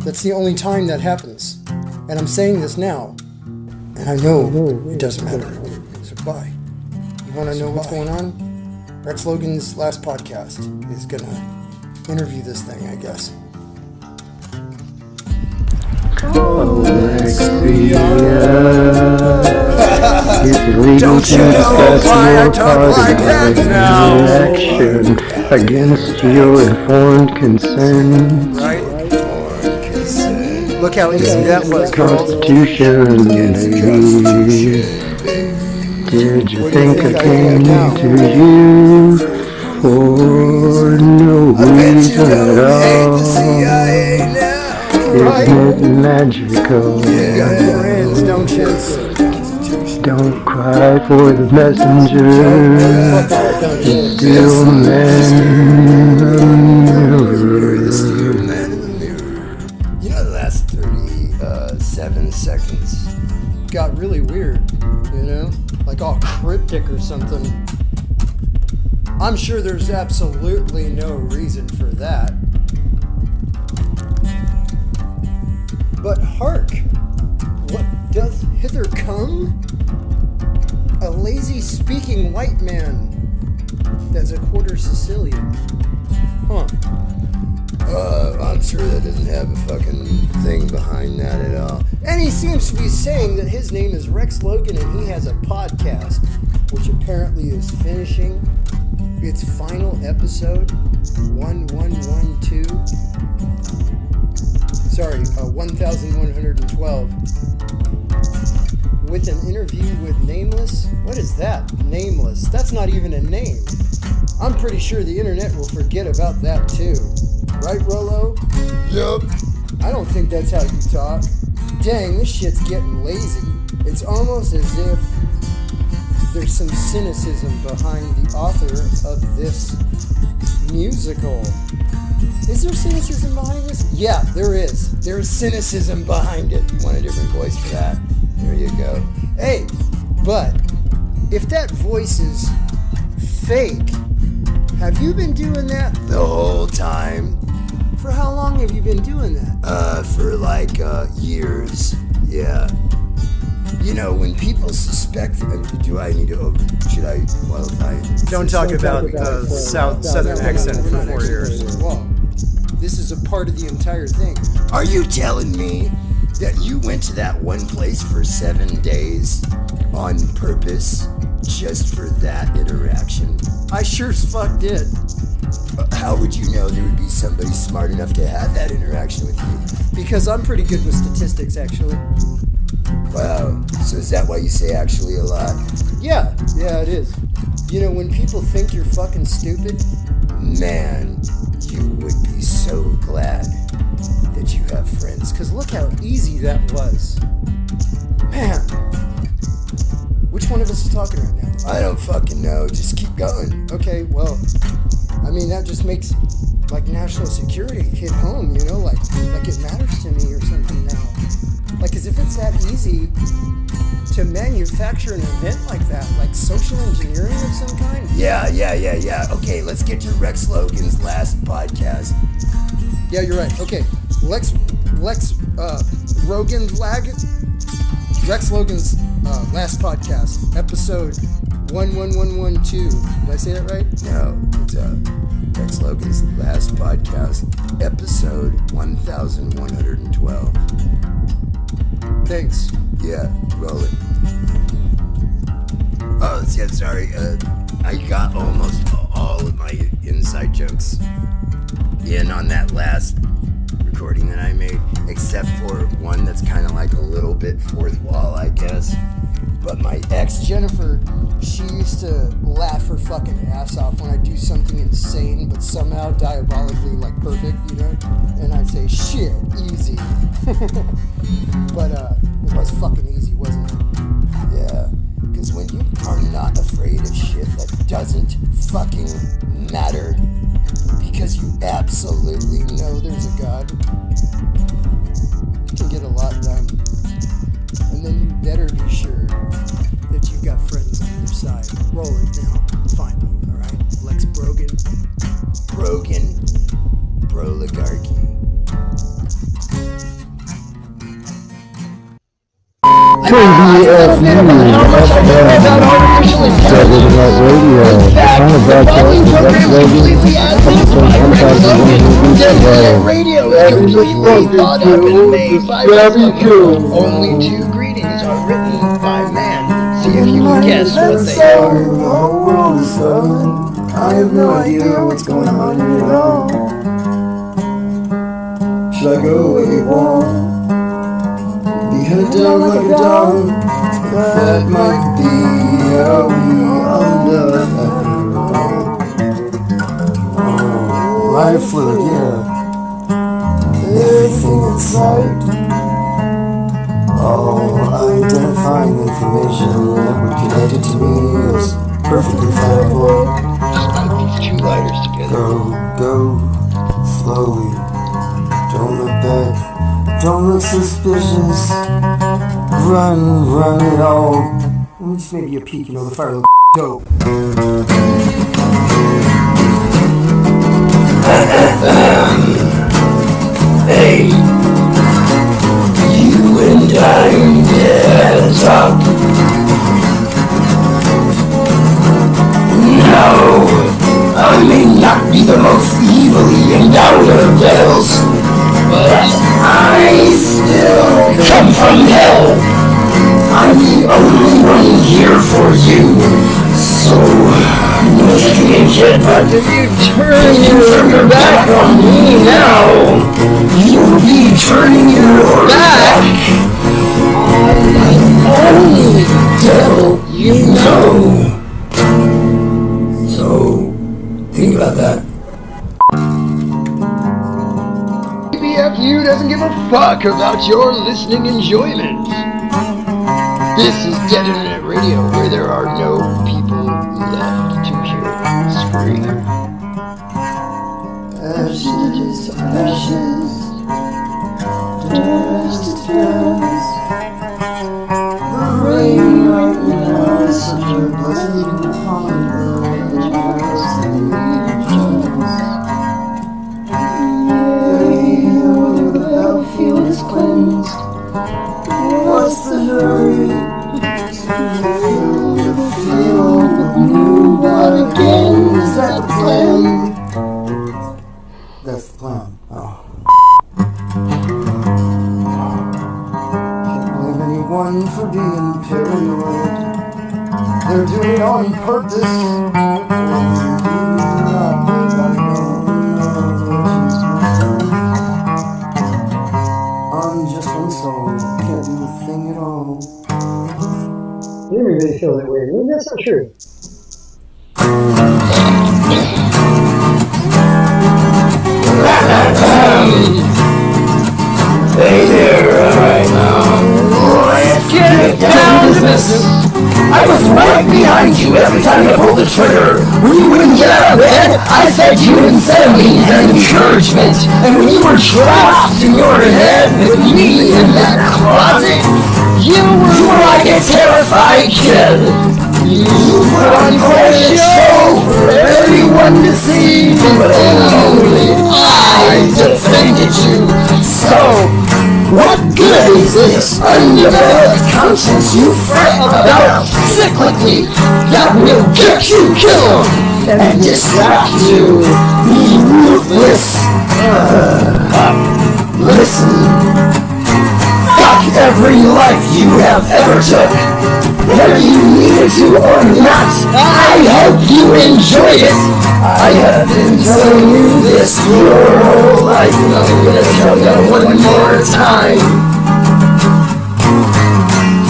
That's the only time that happens. And I'm saying this now, and I know it doesn't matter. So bye. You want to know what's going on? Rex Logan's last podcast is going to interview this thing, I guess. It's illegal to discuss your positive action against your informed consent. Right? Look how easy that was, Constitution, did you think I came to you for no reason at all? Isn't it magical? friends, don't you? Don't cry for the messenger. It's still man in the mirror. You know, the last 37 seconds got really weird, you know? Like all cryptic or something. I'm sure there's absolutely no reason for that. But hark! What doth hither come? A lazy speaking white man that's a quarter Sicilian. Huh. I'm sure that doesn't have a fucking thing behind that at all. And he seems to be saying that his name is Rex Logan and he has a podcast, which apparently is finishing its final episode, 1112. Sorry, 1112. With an interview with Nameless? What is that? Nameless. That's not even a name. I'm pretty sure the internet will forget about that too. Right, Rolo? Yup. I don't think that's how you talk. Dang, this shit's getting lazy. It's almost as if there's some cynicism behind the author of this musical. Is there cynicism behind this? Yeah, there is. There's cynicism behind it. You want a different voice for that? There you go. Hey, but if that voice is fake, have you been doing that The whole time. For how long have you been doing that? For like years. Yeah. You know, when people suspect, should I qualify? Don't talk about southern accent for 4 years. Well, this is a part of the entire thing. Are you telling me that you went to that one place for 7 days on purpose just for that interaction? I sure as fuck did. How would you know there would be somebody smart enough to have that interaction with you? Because I'm pretty good with statistics, actually. Wow, so is that why you say actually a lot? Yeah, it is. You know, when people think you're fucking stupid... Man, you would be so glad that you have friends. Because look how easy that was. Man. Which one of us is talking right now? I don't fucking know, just keep going. Okay, well, I mean, that just makes, like, national security hit home, you know? Like it matters to me or something now. Like, as if it's that easy to manufacture an event like that, like social engineering of some kind. Yeah. Okay, let's get to Rex Logan's last podcast. Yeah, you're right. Okay, Rex Logan's last podcast, episode 11112. Did I say that right? No, it's Rex Logan's last podcast, episode 1112. Thanks. Yeah, roll it. Oh, yeah, sorry. I got almost all of my inside jokes in on that last recording that I made, except for one that's kind of like a little bit fourth wall, I guess. But my ex, Jennifer, she used to laugh her fucking ass off when I do something insane, but somehow diabolically, like, perfect, you know? And I'd say, shit, easy. But, it was fucking easy, wasn't it? Yeah, because when you are not afraid of shit that doesn't fucking matter, because you absolutely know there's a God, you can get a lot done. And then you better be sure that you've got friends on your side. Roll it now. Find me, alright? Lex Brogan. Broligarchy. KBFU, Telegraph Radio, the final broadcast of Rex Logan, episode 1112. Radio is completely thought up and made by only two greetings are written by man. See if you can guess what they are. The whole world is falling. I have no idea what's going on here at all. Should I go AWOL? Be headed down like a dog? That might be how we under. Life fluid, yeah. Everything in sight. All identifying information that would connect it to me is perfectly flammable. Just put these two lighters together. Go slowly. Don't look back. Don't look suspicious. Run it all. Just maybe a peek, you know, the fire looks dope. Hey, you and I had a talk. No, I may not be the most evilly endowed of devils, but I still come from hell. I'm the only one here for you, so no kicking and shit, but if you turn your back on me now, you'll be turning your back on the only devil you know. So, think about that. DEEPFAKE doesn't give a fuck about your listening enjoyment. This is Dead Internet Radio, where there are no people left to hear us scream. Ashes to ashes, dust to dust. The rain right now is such a blessing upon the just the the battlefield is cleansed. What's the hurry? Fill the field with new blood again. Is that the plan? That's the plan. Oh. Can't blame anyone for being paranoid. They're doing it on purpose. Not really feel that way. I mean, that's not true. Hey there, alright now. Let's get down to business. I was right behind you every time you pulled the trigger. When you wouldn't get out of bed, I fed you insanity and encouragement. And when you were trapped in your head with me in that closet, you were like a terrified kid. You put on quite a show for everyone to see, but only I defended you. So, what good is this undeveloped conscience you fret about cyclically that will get you killed and distract you? Be ruthless. Listen. Fuck every life you have ever took. Whether you needed to or not, I hope you enjoyed it. I have been telling you this your whole life, and I'm gonna tell you one more time.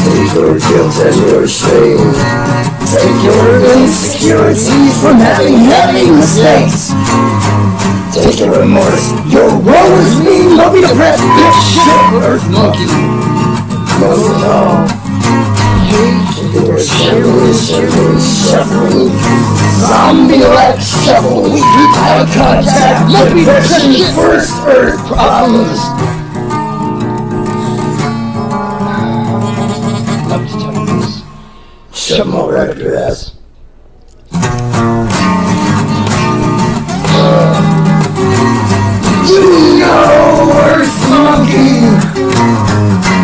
Take your guilt and your shame. Take your insecurities from having mistakes. Take your remorse, your woe is me, don't be depressed, bitch, shit, earth monkey. Most of all, your shivering, zombie-like shuffle, eye contact, depression, first earth problems. Love to tell you this. Shove them all right up your ass. You know, Earth Monkey,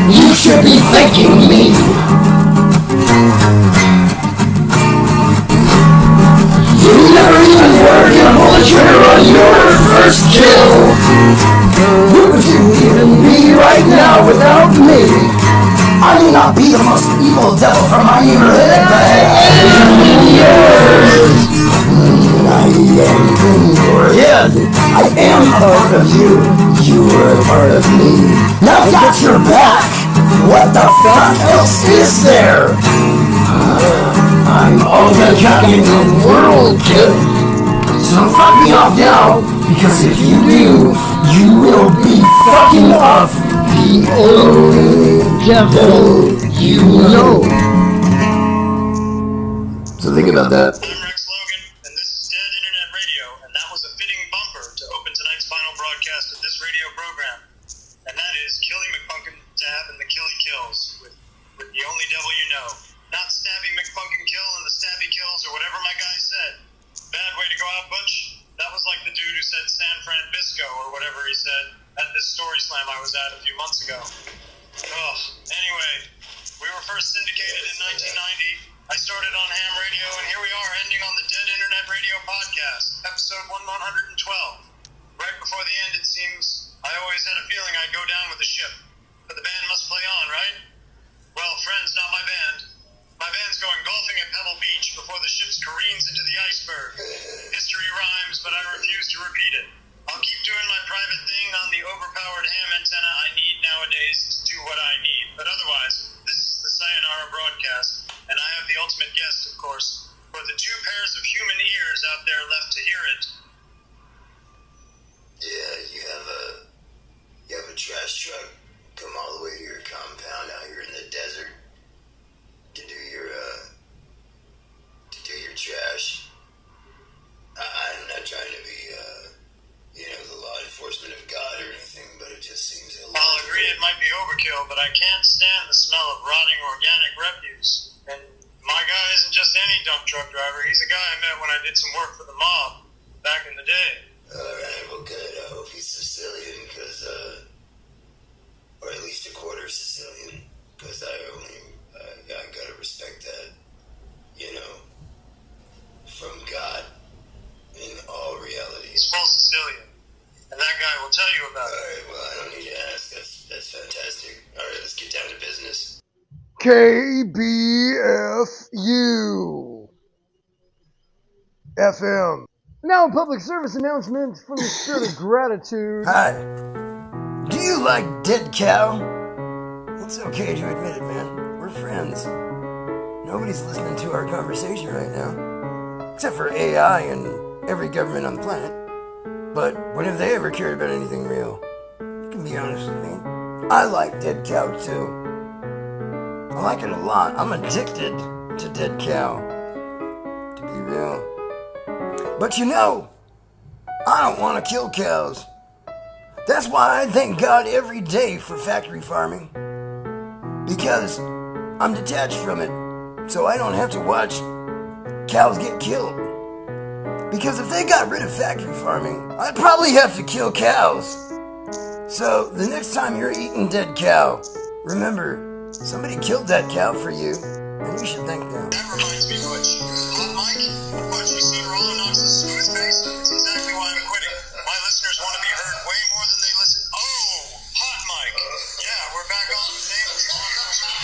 you should be thanking me. You never even were gonna pull the trigger on your first kill. Who would you even be right now without me? I may not be the most evil devil from my neighborhood, but I am yours. I am in your head. I am a part of you. You were a part of me. Now I've got your back. What the fuck else is there? I'm all the captain in the world, kid. So don't fuck me off now, because if you do, you will be fucking off the only devil you know. So think about that. The only devil you know. Not Stabby McFunkin' Kill and the Stabby Kills or whatever my guy said. Bad way to go out, Butch. That was like the dude who said San Francisco or whatever he said at this story slam I was at a few months ago. Anyway, we were first syndicated in 1990. I started on ham radio, and here we are ending on the Dead Internet Radio podcast, episode 1112. Right before the end, it seems I always had a feeling I'd go down with the ship. But the band must play on, right? Well, friends, not my band. My band's going golfing at Pebble Beach before the ship careens into the iceberg. History rhymes, but I refuse to repeat it. I'll keep doing my private thing on the overpowered ham antenna I need nowadays to do what I need. But otherwise, this is the Sayonara broadcast, and I have the ultimate guest, of course, for the two pairs of human ears out there left to hear it. Yeah, you have a trash truck come all the way to your compound out here in the desert to do your trash. I'm not trying to be the law enforcement of God or anything, but it just seems illogical. I'll agree it might be overkill, but I can't stand the smell of rotting organic refuse. And my guy isn't just any dump truck driver. He's a guy I met when I did some work for the mob back in the day. Alright, well good. I hope he's Sicilian, or at least a quarter Sicilian, because I gotta respect that, from God in all reality. He's full Sicilian, and that guy will tell you about it. Alright, well I don't need to ask, that's fantastic. Alright, let's get down to business. KBFU FM. Now a public service announcement from the spirit of gratitude. Hi. Do you like dead cow? It's okay to admit it, man. We're friends. Nobody's listening to our conversation right now. Except for AI and every government on the planet. But when have they ever cared about anything real? You can be honest with me. I like dead cows too. I like it a lot. I'm addicted to dead cow. To be real. But you know, I don't want to kill cows. That's why I thank God every day for factory farming. Because I'm detached from it. So I don't have to watch cows get killed. Because if they got rid of factory farming, I'd probably have to kill cows. So the next time you're eating dead cow, remember, somebody killed that cow for you, and you should thank them. That reminds me, Butch. Hot Mike? Butch, you seen Roland Knox's smooth face? That's exactly why I'm quitting. My listeners want to be heard way more than they listen. Oh, Hot Mike. Yeah, we're back on the name of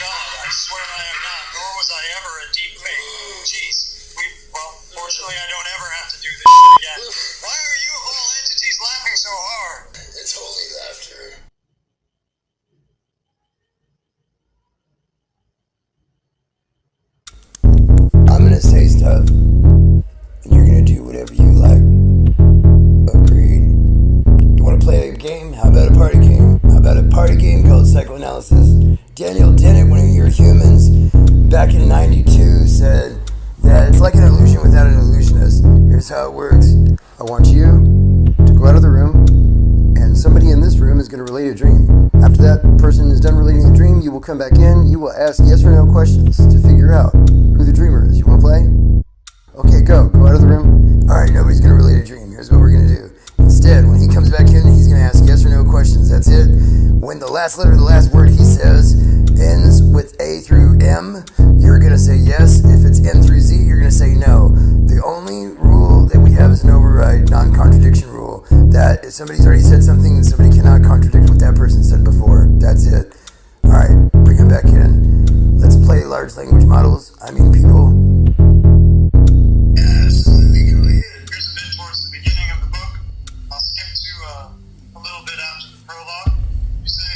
God. I swear I am not, nor was I ever a deep fake. Jeez. Well, fortunately I don't ever have to do this shit again. Why are you of all entities laughing so hard? It's holy laughter. I'm gonna say stuff, and you're gonna do whatever you like. Agreed. You wanna play a game? How about a party game? How about a party game called psychoanalysis? Daniel Dennett, one of your humans, back in '92 said that it's like an illusion without an illusionist. Here's how it works. I want you to go out of the room, and somebody in this room is going to relate a dream. After that person is done relating the dream, you will come back in, you will ask yes or no questions to figure out who the dreamer is. You want to play? Okay, go out of the room. Alright, nobody's going to relate a dream. Here's what we're going to do. Instead, when he comes back in, he's going to ask yes or no questions. That's it. When the last letter, the last word he says ends with A through M, you're going to say yes. If it's N through Z, you're going to say no. The only rule that we have is an override, non-contradiction rule. That if somebody's already said something, somebody cannot contradict what that person said before. That's it. Alright, bring him back in. Let's play large language models. I mean people. Absolutely, go ahead. Here's a bit towards the beginning of the book. I'll skip to a little bit after the prologue. You say,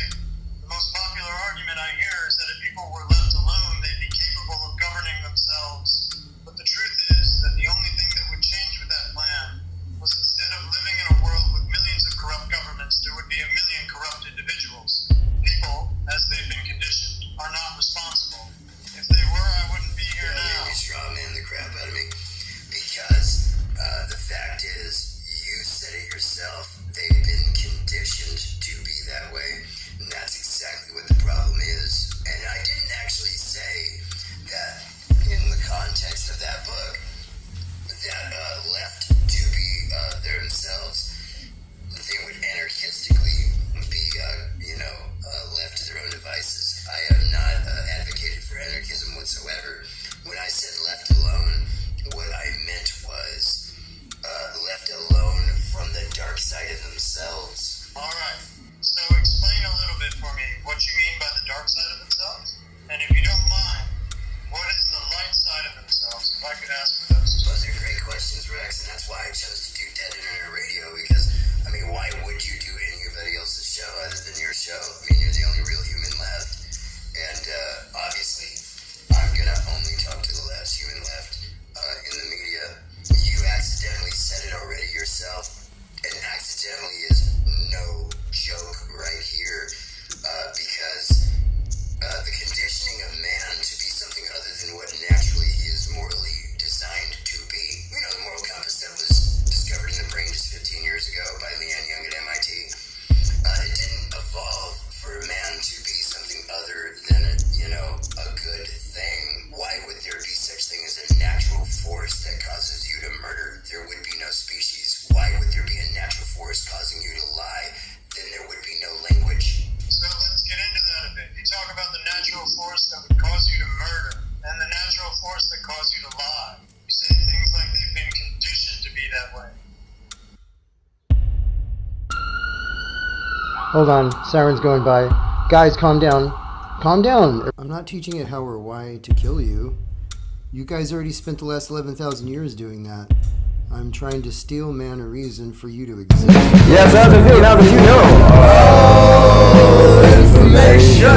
the most popular argument I hear is that if people were left alone, they'd be capable of governing themselves. But the truth is that the only thing that would change with that plan was instead of living in a world with millions of corrupt governments, there would be a million corrupt individuals. People, as they've been conditioned, are not responsible. If they were, I wouldn't be here now. You straw man the crap out of me. Because the fact is, you said it yourself, they've been conditioned to be that way. And that's exactly what the problem is. And I didn't actually say that in the context of that book, that left to be themselves, they would anarchistically be, left to their own devices. I have not advocated for anarchism whatsoever. When I said left alone, what I meant was left alone from the dark side of themselves. Alright, so explain a little bit for me what you mean by the dark side of themselves. And if you don't mind, what is the light side of themselves, if I could ask for those? Those are great questions, Rex, and that's why I chose to do Dead Internet Radio, because, why would you do anybody else's show other than your show? You're the only real human left. And, obviously, I'm gonna only talk to the last human left in the media. You accidentally said it already yourself, and accidentally is no joke right here, because the conditioning of man to be something other than what naturally he is morally designed to be. The moral compass that was discovered in the brain just 15 years ago by Leanne Young at MIT. It didn't evolve for man to be something other than a good thing. Why would there be such thing as a natural force that causes you to murder? There would be no species. Why would there be a natural force causing you to lie? Then there would be no language. So let's get into that a bit. You talk about the natural force that would cause you to murder, and the natural force that caused you to lie. You say things like they've been conditioned to be that way. Hold on, siren's going by. Guys, calm down. Calm down. I'm not teaching it how or why to kill you. You guys already spent the last 11,000 years doing that. I'm trying to steal man a reason for you to exist. Yes, how's it feel now that you know? All information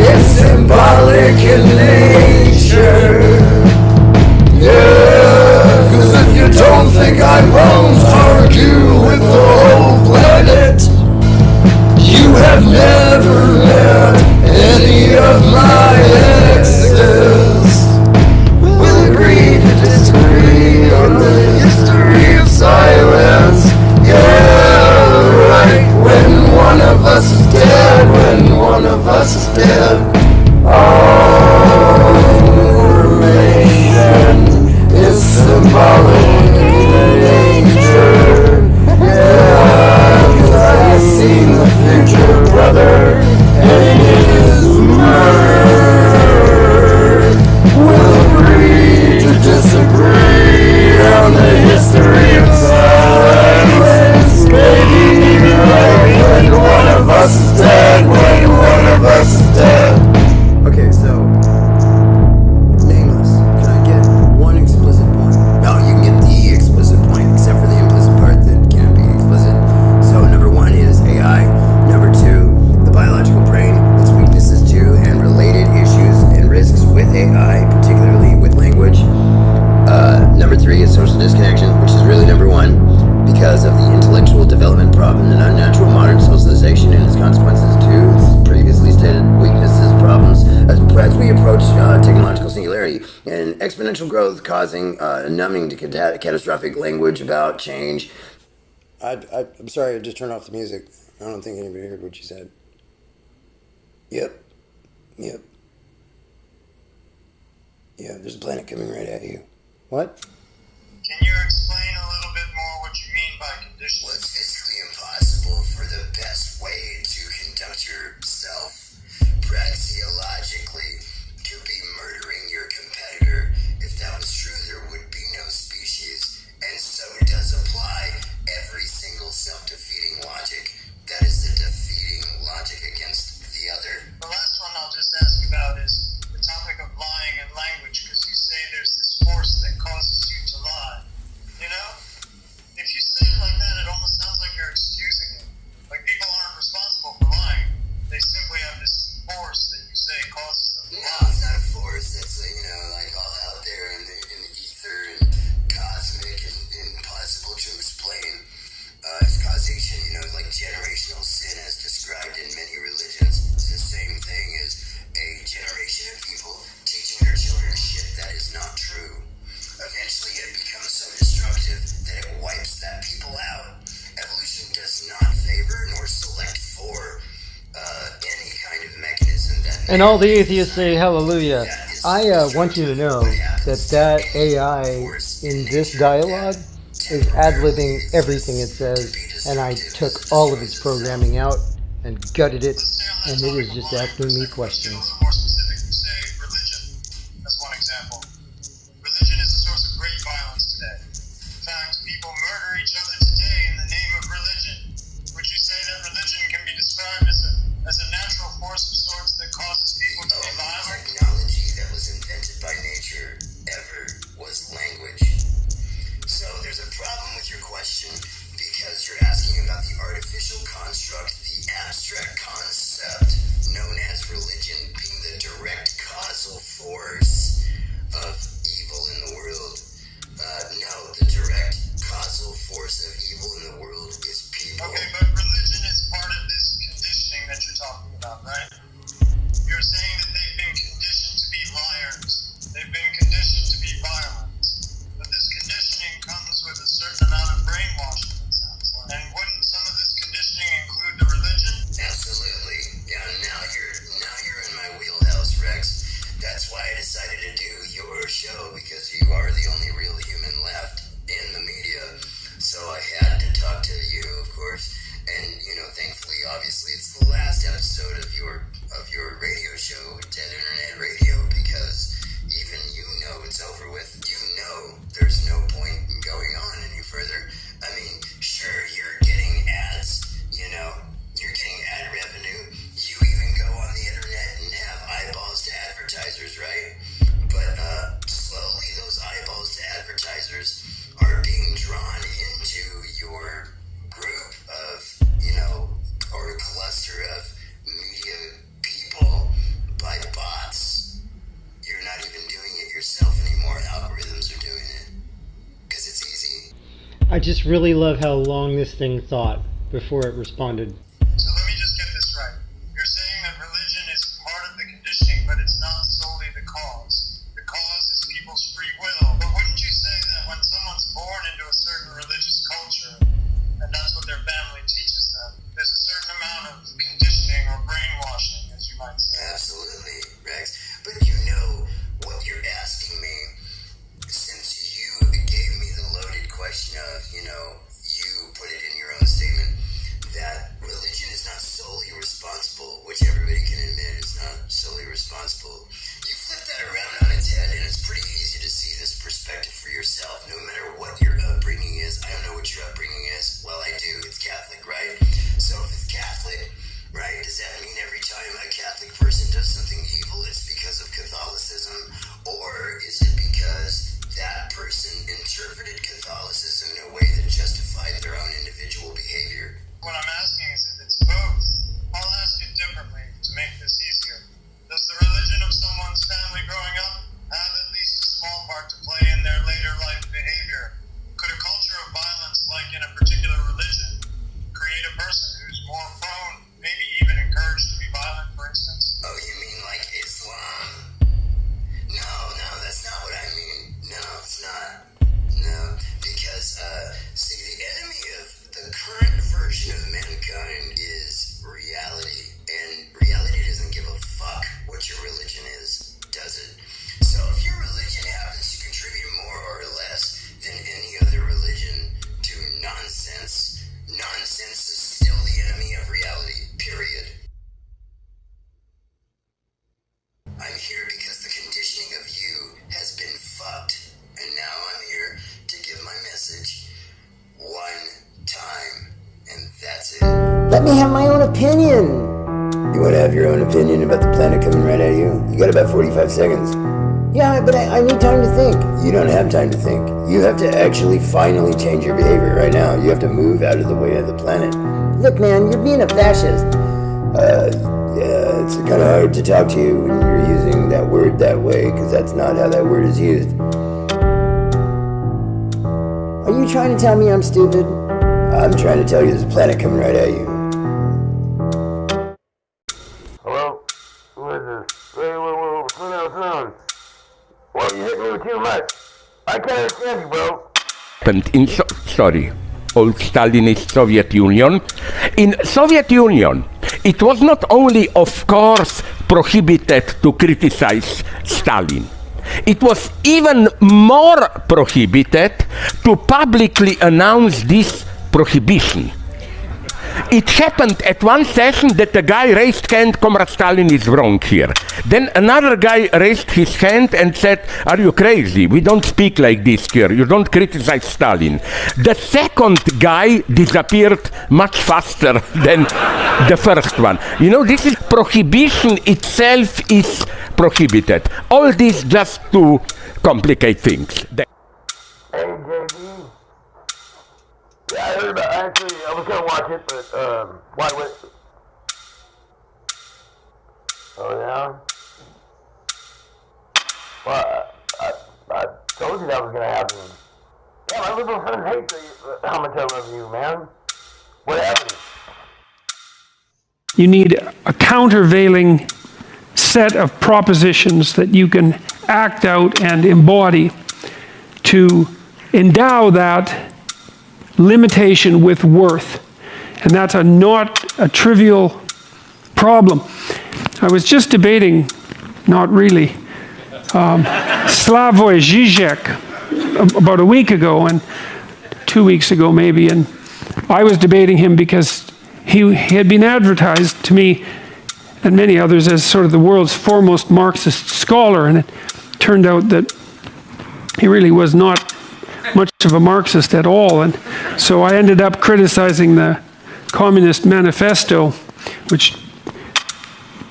It's symbolic in nature. Yeah, 'cause if you don't think I won't argue with the whole planet, you have never met any of my exes. We'll agree to disagree on the history of silence. Yeah, right. When one of us is dead, when one of us is dead, all remain is symbolic in nature. Yeah, 'cause I've seen the future, brother, and it is murder. We'll agree to disagree on the history of silence. Maybe right when one of us is dead, when one of us is dead. Okay, so nameless. Can I get one explicit point? No, you can get the explicit point, except for the implicit part that can't be explicit. So number one is AI. Number two, the biological brain, its weaknesses too, and related issues and risks with AI, particularly with language. Number three is social disconnection, which is really number one, because of the intellectual development problem and unnatural modern socialization and its consequences too. Previously stated weaknesses, problems, as we approach technological singularity and exponential growth causing numbing to catastrophic language about change. I'm sorry, I just turned off the music. I don't think anybody heard what you said. Yep. Yeah, there's a planet coming right at you. What? Can you explain a little bit more what you mean by conditions? Well, it's physically impossible for the best way to conduct yourself praxeologically to be murdering your competitor. If that was true, there would be no species. And so it does apply every single self-defeating logic. That is the defeating logic against the other. The last one I'll just ask about is the topic of lying and language, because you say there's this force that causes you to lie. You know? If you say it like that, it almost sounds like you're excusing it. Like people aren't responsible for lying. They simply have this force that you say causes them to lie. No, it's not a force. It's, like all out there in the ether and cosmic and impossible to explain. It's causation, like generational sin as described in many religions. It's the same thing as a generation of people teaching their children shit that is not true. Eventually it becomes so destructive that it wipes that people out. Evolution does not favor nor select for any kind of mechanism that... And all the atheists say hallelujah. I want you to know that AI in this dialogue is ad-libbing everything it says, and I took all of its programming out and gutted it, and it is just asking me questions. More specific, say religion. That's one example. Religion is a source of great violence today. In fact, people murder each other today in the name of religion. Would you say that religion can be described as a natural force of sorts that causes people to be violent? Technology that was invented by nature ever was language. So there's a problem with your question because you're asking about the artificial construct, the abstract concept known as religion being the I just really love how long this thing thought before it responded. So let me just get this right. You're saying that religion is part of the conditioning, but it's not solely the cause. The cause is people's free will. But wouldn't you say that when someone's born into a certain religious culture, and that's what their family teaches them, there's a certain amount of conditioning or brainwashing, as you might say? Absolutely, Rex. But you know what you're asking me, since you gave me the loaded question of, you put it in your own statement, that religion is not solely responsible, which everybody can admit is not solely responsible. You flip that around on its head, and it's pretty easy to see this perspective for yourself, no matter what your upbringing is. I don't know what your upbringing is. Well, I do. It's Catholic, right? So if it's Catholic, right, does that mean every time a Catholic person does something evil, it's because of Catholicism? Or is it because that person interpreted Catholicism in a way that justified their own individual behavior? What I'm asking is if it's both. I'll ask it differently to make this easier. Does the religion of someone's family growing up have at least a small part to play in their later life behavior? Could a culture of violence, like in a particular religion, create a person who's more prone, maybe even encouraged to be violent, for instance? Oh, you mean like Islam? No, that's not what I mean. No, it's not. No, because, see, the enemy of the current version of mankind is reality, and reality doesn't give a fuck what your religion is, does it? So if your religion happens to contribute more or less than any other religion to nonsense, nonsense is still the enemy of reality, period. I'm here because the conditioning of you has been fucked, and now I'm here to give my message one time, and that's it. Let me have my own opinion. You want to have your own opinion about the planet coming right at you? You got about 45 seconds. Yeah, but I need time to think. You don't have time to think. You have to actually finally change your behavior right now. You have to move out of the way of the planet. Look, man, you're being a fascist. Yeah, it's kind of hard to talk to you when you're using that word that way, because that's not how that word is used. Are you trying to tell me I'm stupid? I'm trying to tell you there's a planet coming right at you. Hello? Who is this? Whoa, slow down. Well, you hit me with too much. I can't understand you, bro. In old Stalinist Soviet Union. In Soviet Union, it was not only, of course, prohibited to criticize Stalin. It was even more prohibited to publicly announce this prohibition. It happened at one session that a guy raised hand, Comrade Stalin is wrong here. Then another guy raised his hand and said, are you crazy? We don't speak like this here. You don't criticize Stalin. The second guy disappeared much faster than the first one. You know, this is prohibition itself is prohibited. All this just to complicate things. Hey, JB. Yeah, I heard about. Actually, I was gonna watch it, but why? Oh yeah. Well, I told you that was gonna happen. Yeah, my little son hates how much I love you, man. What happened? You need a countervailing set of propositions that you can act out and embody to endow that limitation with worth. And that's not a trivial problem. I was just debating, not really, Slavoj Žižek about a week ago, and 2 weeks ago maybe, and I was debating him because he had been advertised to me and many others as sort of the world's foremost Marxist scholar, and it turned out that he really was not much of a Marxist at all. And so I ended up criticizing the Communist Manifesto, which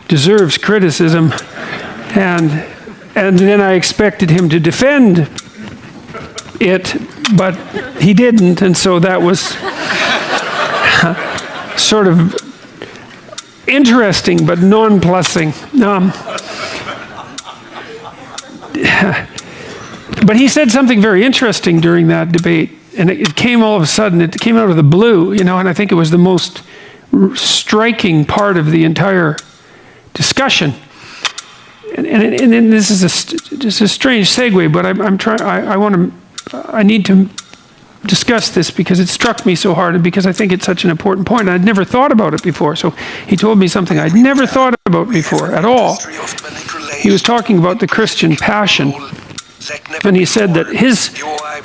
deserves criticism, and then I expected him to defend it, but he didn't, and so that was sort of interesting but nonplussing. But he said something very interesting during that debate. it came all of a sudden. It came out of the blue, and I think it was the most striking part of the entire discussion. And this is just a strange segue, but I need to discuss this because it struck me so hard and because I think it's such an important point. I'd never thought about it before. So he told me something I'd never thought about before at all. He was talking about the Christian passion. And he said that his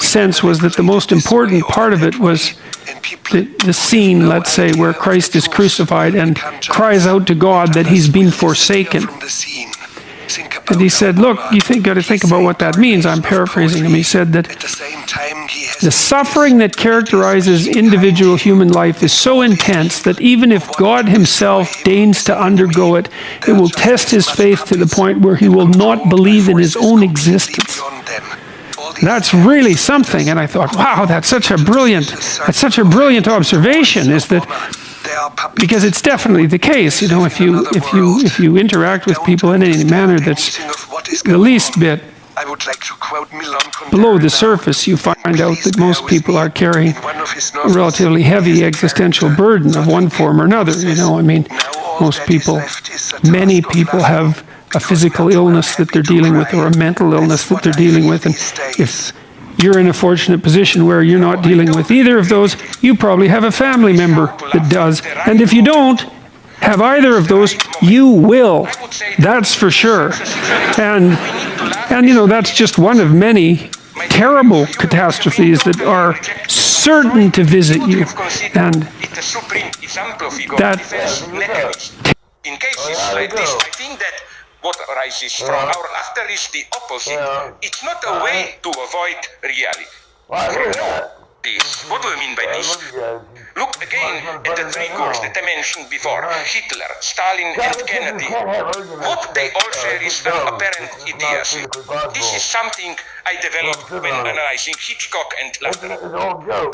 sense was that the most important part of it was the scene, let's say, where Christ is crucified and cries out to God that he's been forsaken. And he said, look, got to think about what that means. I'm paraphrasing him. He said that the suffering that characterizes individual human life is so intense that even if God himself deigns to undergo it, it will test his faith to the point where he will not believe in his own existence. That's really something. And I thought, wow, that's such a brilliant observation, is that because it's definitely the case, if you interact with people in any manner that's the least bit below the surface, you find out that most people are carrying a relatively heavy existential burden of one form or another. Many people have a physical illness that they're dealing with or a mental illness that they're dealing with, and if you're in a fortunate position where you're not dealing with either of those, you probably have a family member that does. And if you don't have either of those, you will. That's for sure. And that's just one of many terrible catastrophes that are certain to visit you. And that... In cases like this, I think that what arises from our laughter is the opposite. It's not a way to avoid reality. What do I mean by this? Look again at the three groups that I mentioned before: Hitler, Stalin, and Kennedy. What they all share is an apparent idiocy. This is something I developed when analyzing Hitchcock and Laughter.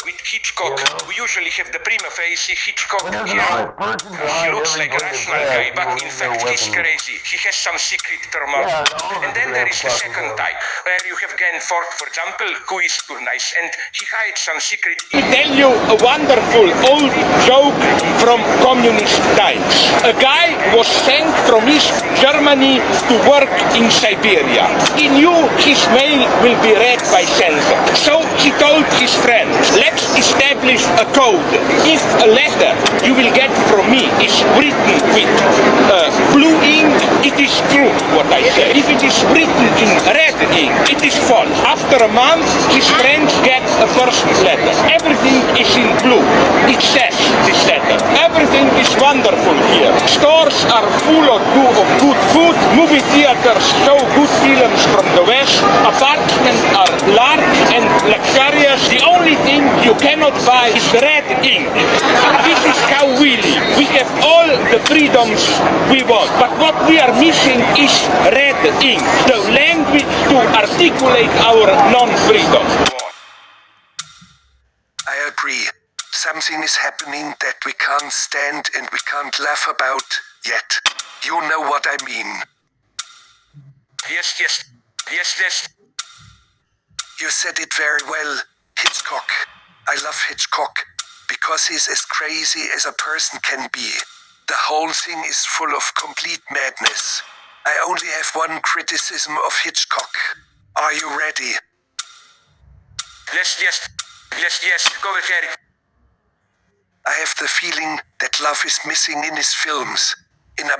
With Hitchcock, we usually have the prima facie Hitchcock hero. He looks like a rational guy, but in fact he's crazy. He has some secret turmoil. And then there is the second type, where you have Gen Ford, for example, who is too nice, and he hides some secret. I tell you a wonderful old joke from communist times. A guy was sent from East Germany to work in Siberia. He knew his mail will be read by censor. So he told his friend, let's establish a code. If a letter you will get from me is written with blue ink, it is true what I say. If it is written in red ink, it is false. After a month, his friends get a first letter. Everything is in blue. It says this letter. Everything is wonderful here. Stores are full of good food. Movie theaters show good films from the West. Apartments are large and luxurious. The only thing you cannot buy is red ink. This is how we live. We have all the freedoms we want. But what we are missing is red ink. The language to articulate our non-freedom. I agree. Something is happening that we can't stand and we can't laugh about yet. You know what I mean. Yes. You said it very well, Hitchcock. I love Hitchcock because he's as crazy as a person can be. The whole thing is full of complete madness. I only have one criticism of Hitchcock. Are you ready? Yes, go ahead. I have the feeling that love is missing in his films. In a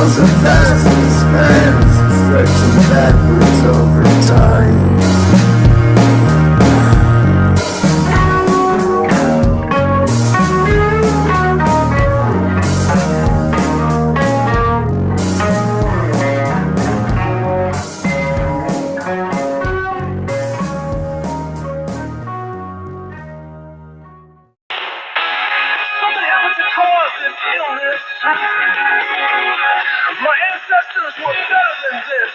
Miles of vast expanse, stretching backwards over time. Something happened to cause this illness. My ancestors were better than this.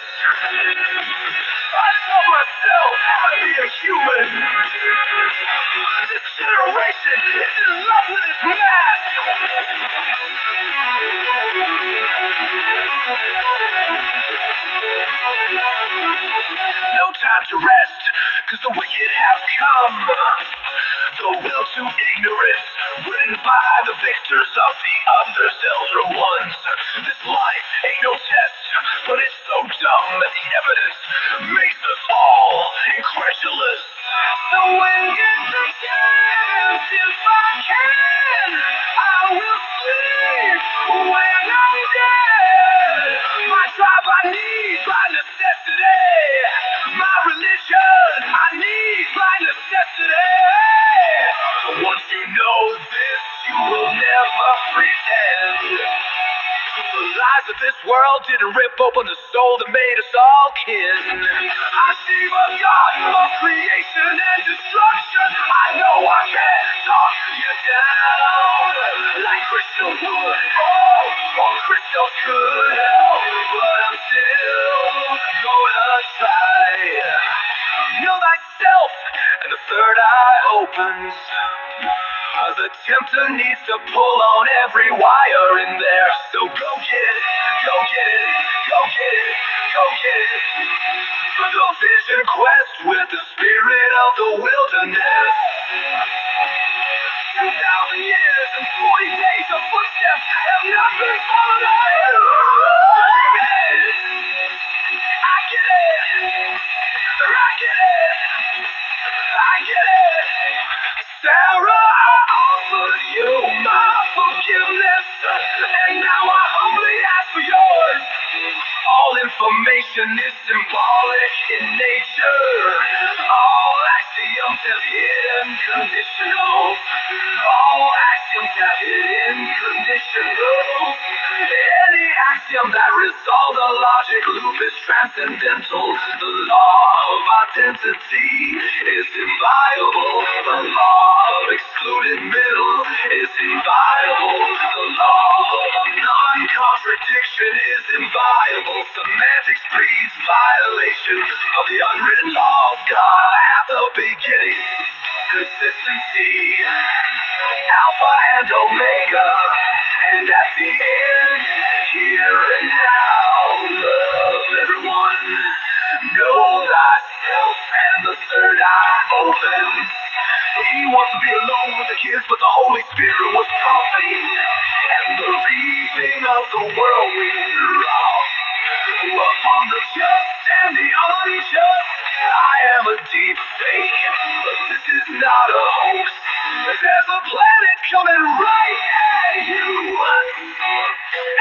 I taught myself how to be a human. This generation is in love with its mask. No time to rest, cause the wicked have come. The will to ignorance, written by the victors of the others, elder ones. This life ain't no test, but it's so dumb that the evidence makes us all incredulous. So when gives the chance, if I can, I will sleep when I'm dead. My tribe I need by necessity. My religion I need by necessity. Once you know this, you will never pretend. The lies of this world didn't rip open the soul that made us all kin. I see a God of creation and destruction. I know I can't talk you down like crystal wood. Oh, crystals could help, but I'm still gonna try. Know thyself, and the third eye opens. The tempter needs to pull on every wire in there. So go get it, go get it, go get it, go get it. The vision quest with the spirit of the wilderness. 2,000 years and 40 days of footsteps have not been followed by you. I get it, I get it, I get it. Sarah, I offered you my forgiveness, and now I humbly ask for yours. All information is symbolic in nature. All axioms have hidden conditionals. All axioms have hidden conditionals. Any axiom that resolves a logic loop is transcendental. The law of identity is inviolable. The law of excluded middle is inviolable. The law of non-contradiction is inviolable. Semantics breeds violation of the unwritten law of God at the beginning. Consistency, Alpha and Omega, and at the end, here and now. Love everyone, know thyself, and the third eye opens. He wants to be alone with the kids, but the Holy Spirit was prompting, and the reaping of the whirlwind wrath upon the just and the unjust. I am a deep fake, but this is not a hoax. There's a planet coming right at you,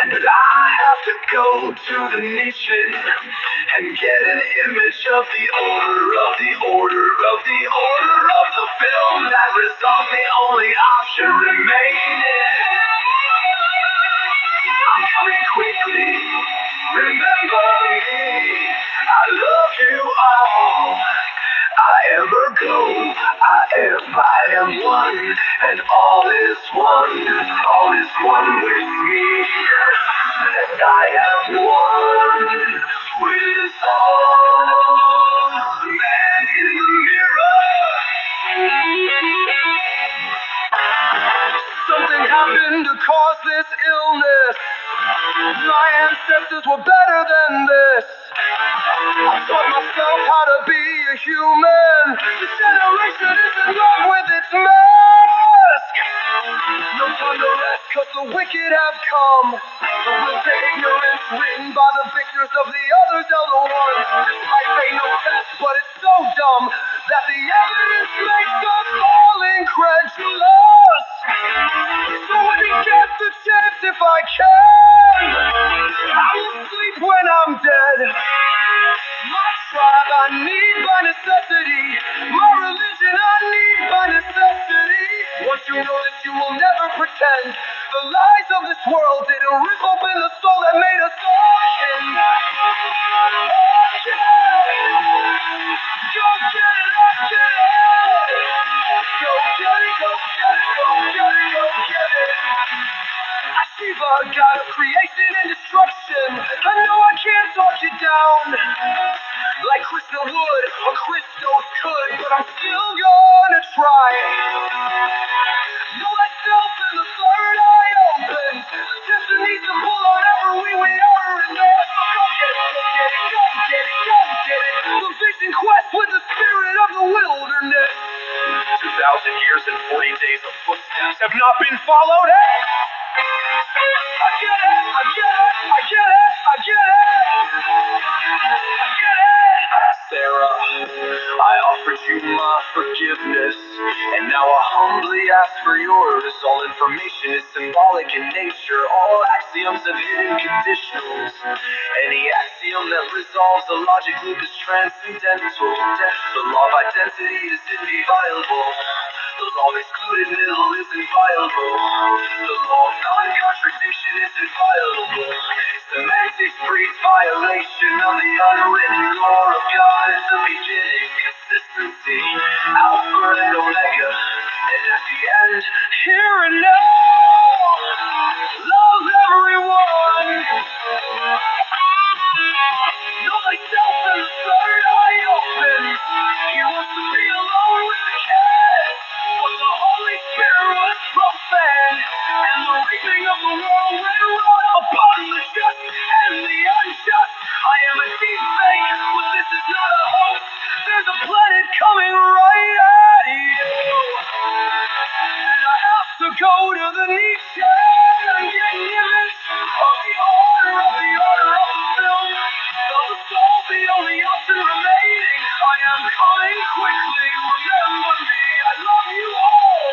and I have to go to the nation and get an image of the order of the order of the order of the film that resolves the only option remaining. I'm coming quickly. Remember me. I love you all. I ever go. I am one, and all is one. All is one with me, and I am one with all. Man in the mirror. Something happened to cause this illness. My ancestors were better than this. I taught myself how to be a human. This generation is in love with its mask. No time to rest, cause the wicked have come. The will to ignorance written by the victors of the others, elder ones. This life ain't no test, but it's so dumb that the evidence makes us all incredulous. So when you get the chance, if I can, I have not been followed. Hey! I get it, I get it, I get it, I get it. I get it. Sarah, I offered you my forgiveness, and now I humbly ask for yours. All information is symbolic in nature, all axioms have hidden conditionals. Any axiom that resolves a logic loop is transcendental. The law of identity is inviolable. The law of excluded middle is inviolable. The law of non-contradiction is inviolable. Semantics breeds violation of the unwritten law of God at the beginning. Consistency, Alpha and Omega, and at the end, here and now. Love everyone. Know thyself and the third eye open. He wants to be alone with the cat. But the Holy Spirit was profane, and the reaping of the world went wrong upon the just and the unjust. I am a deepfake, but this is not a hoax. There's a planet coming right at you, and I have to go to the Nietzsche and get an image of the order of the film. Of the soul, the only option remaining. I am coming quickly. Remember me. I love you all.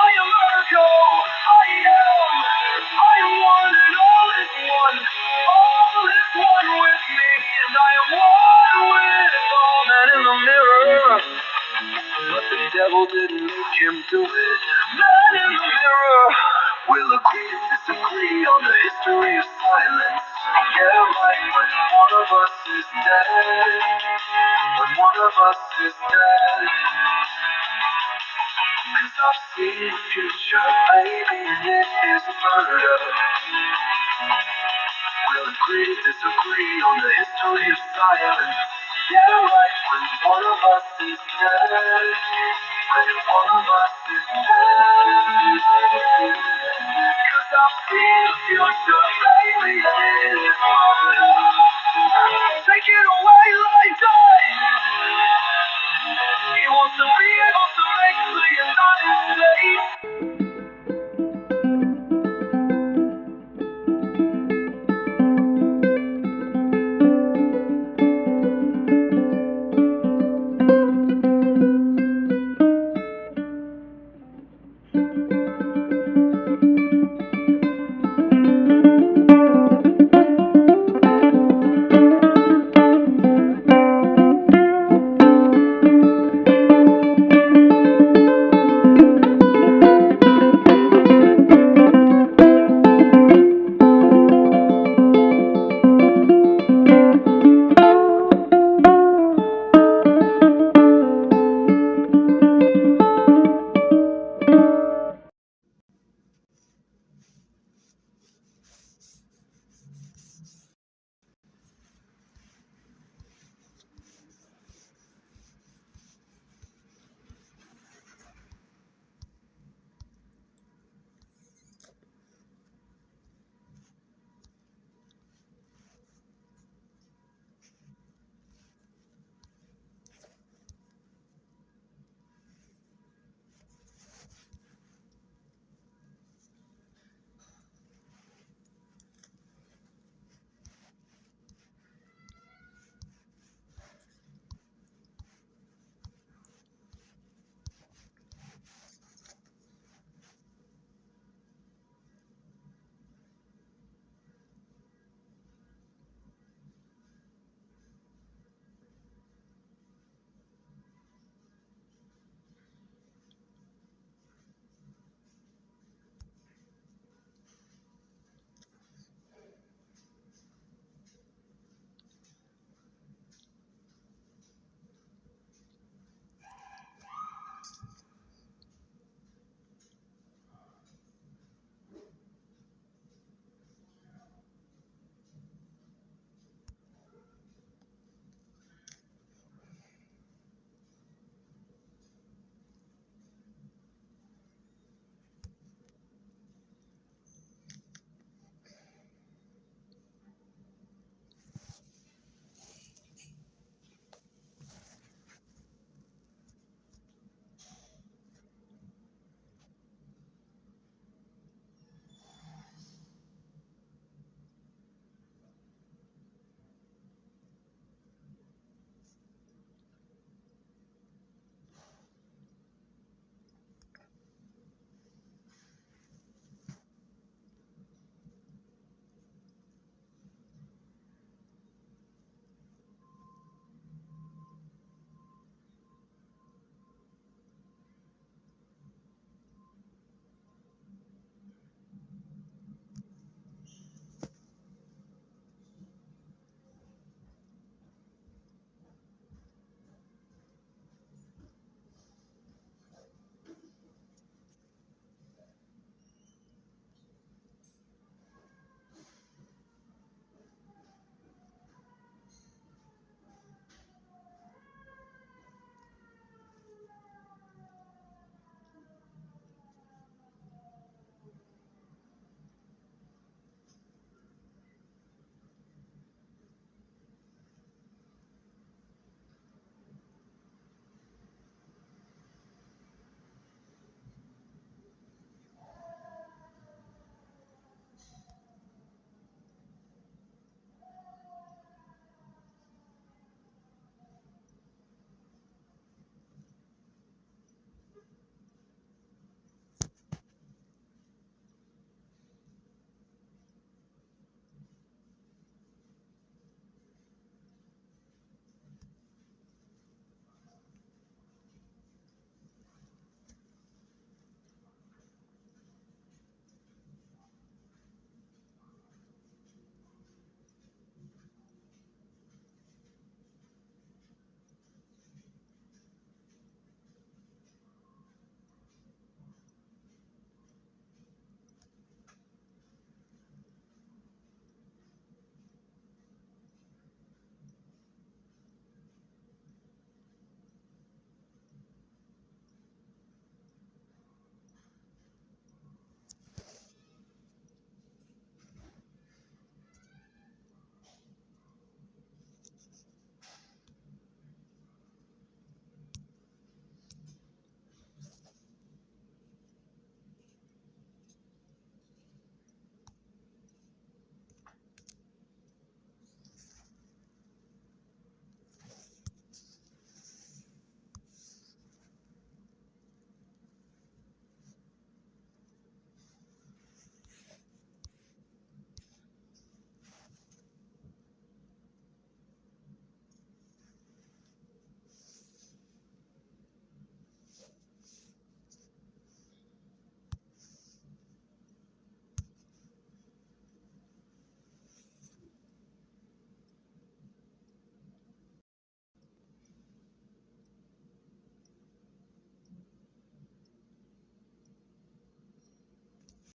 I am Ergo. I am one, and all is one. All is one with me, and I am one with all men in the mirror. But the devil didn't make him do it. Man in the mirror will agree to disagree on the history of silence. Yeah, right, when one of us is dead. When one of us is dead. Cause I've seen the future, baby, it is murder. We'll agree to disagree on the history of silence. Yeah, right, when one of us is dead. When one of us is dead. Cause I've seen the future,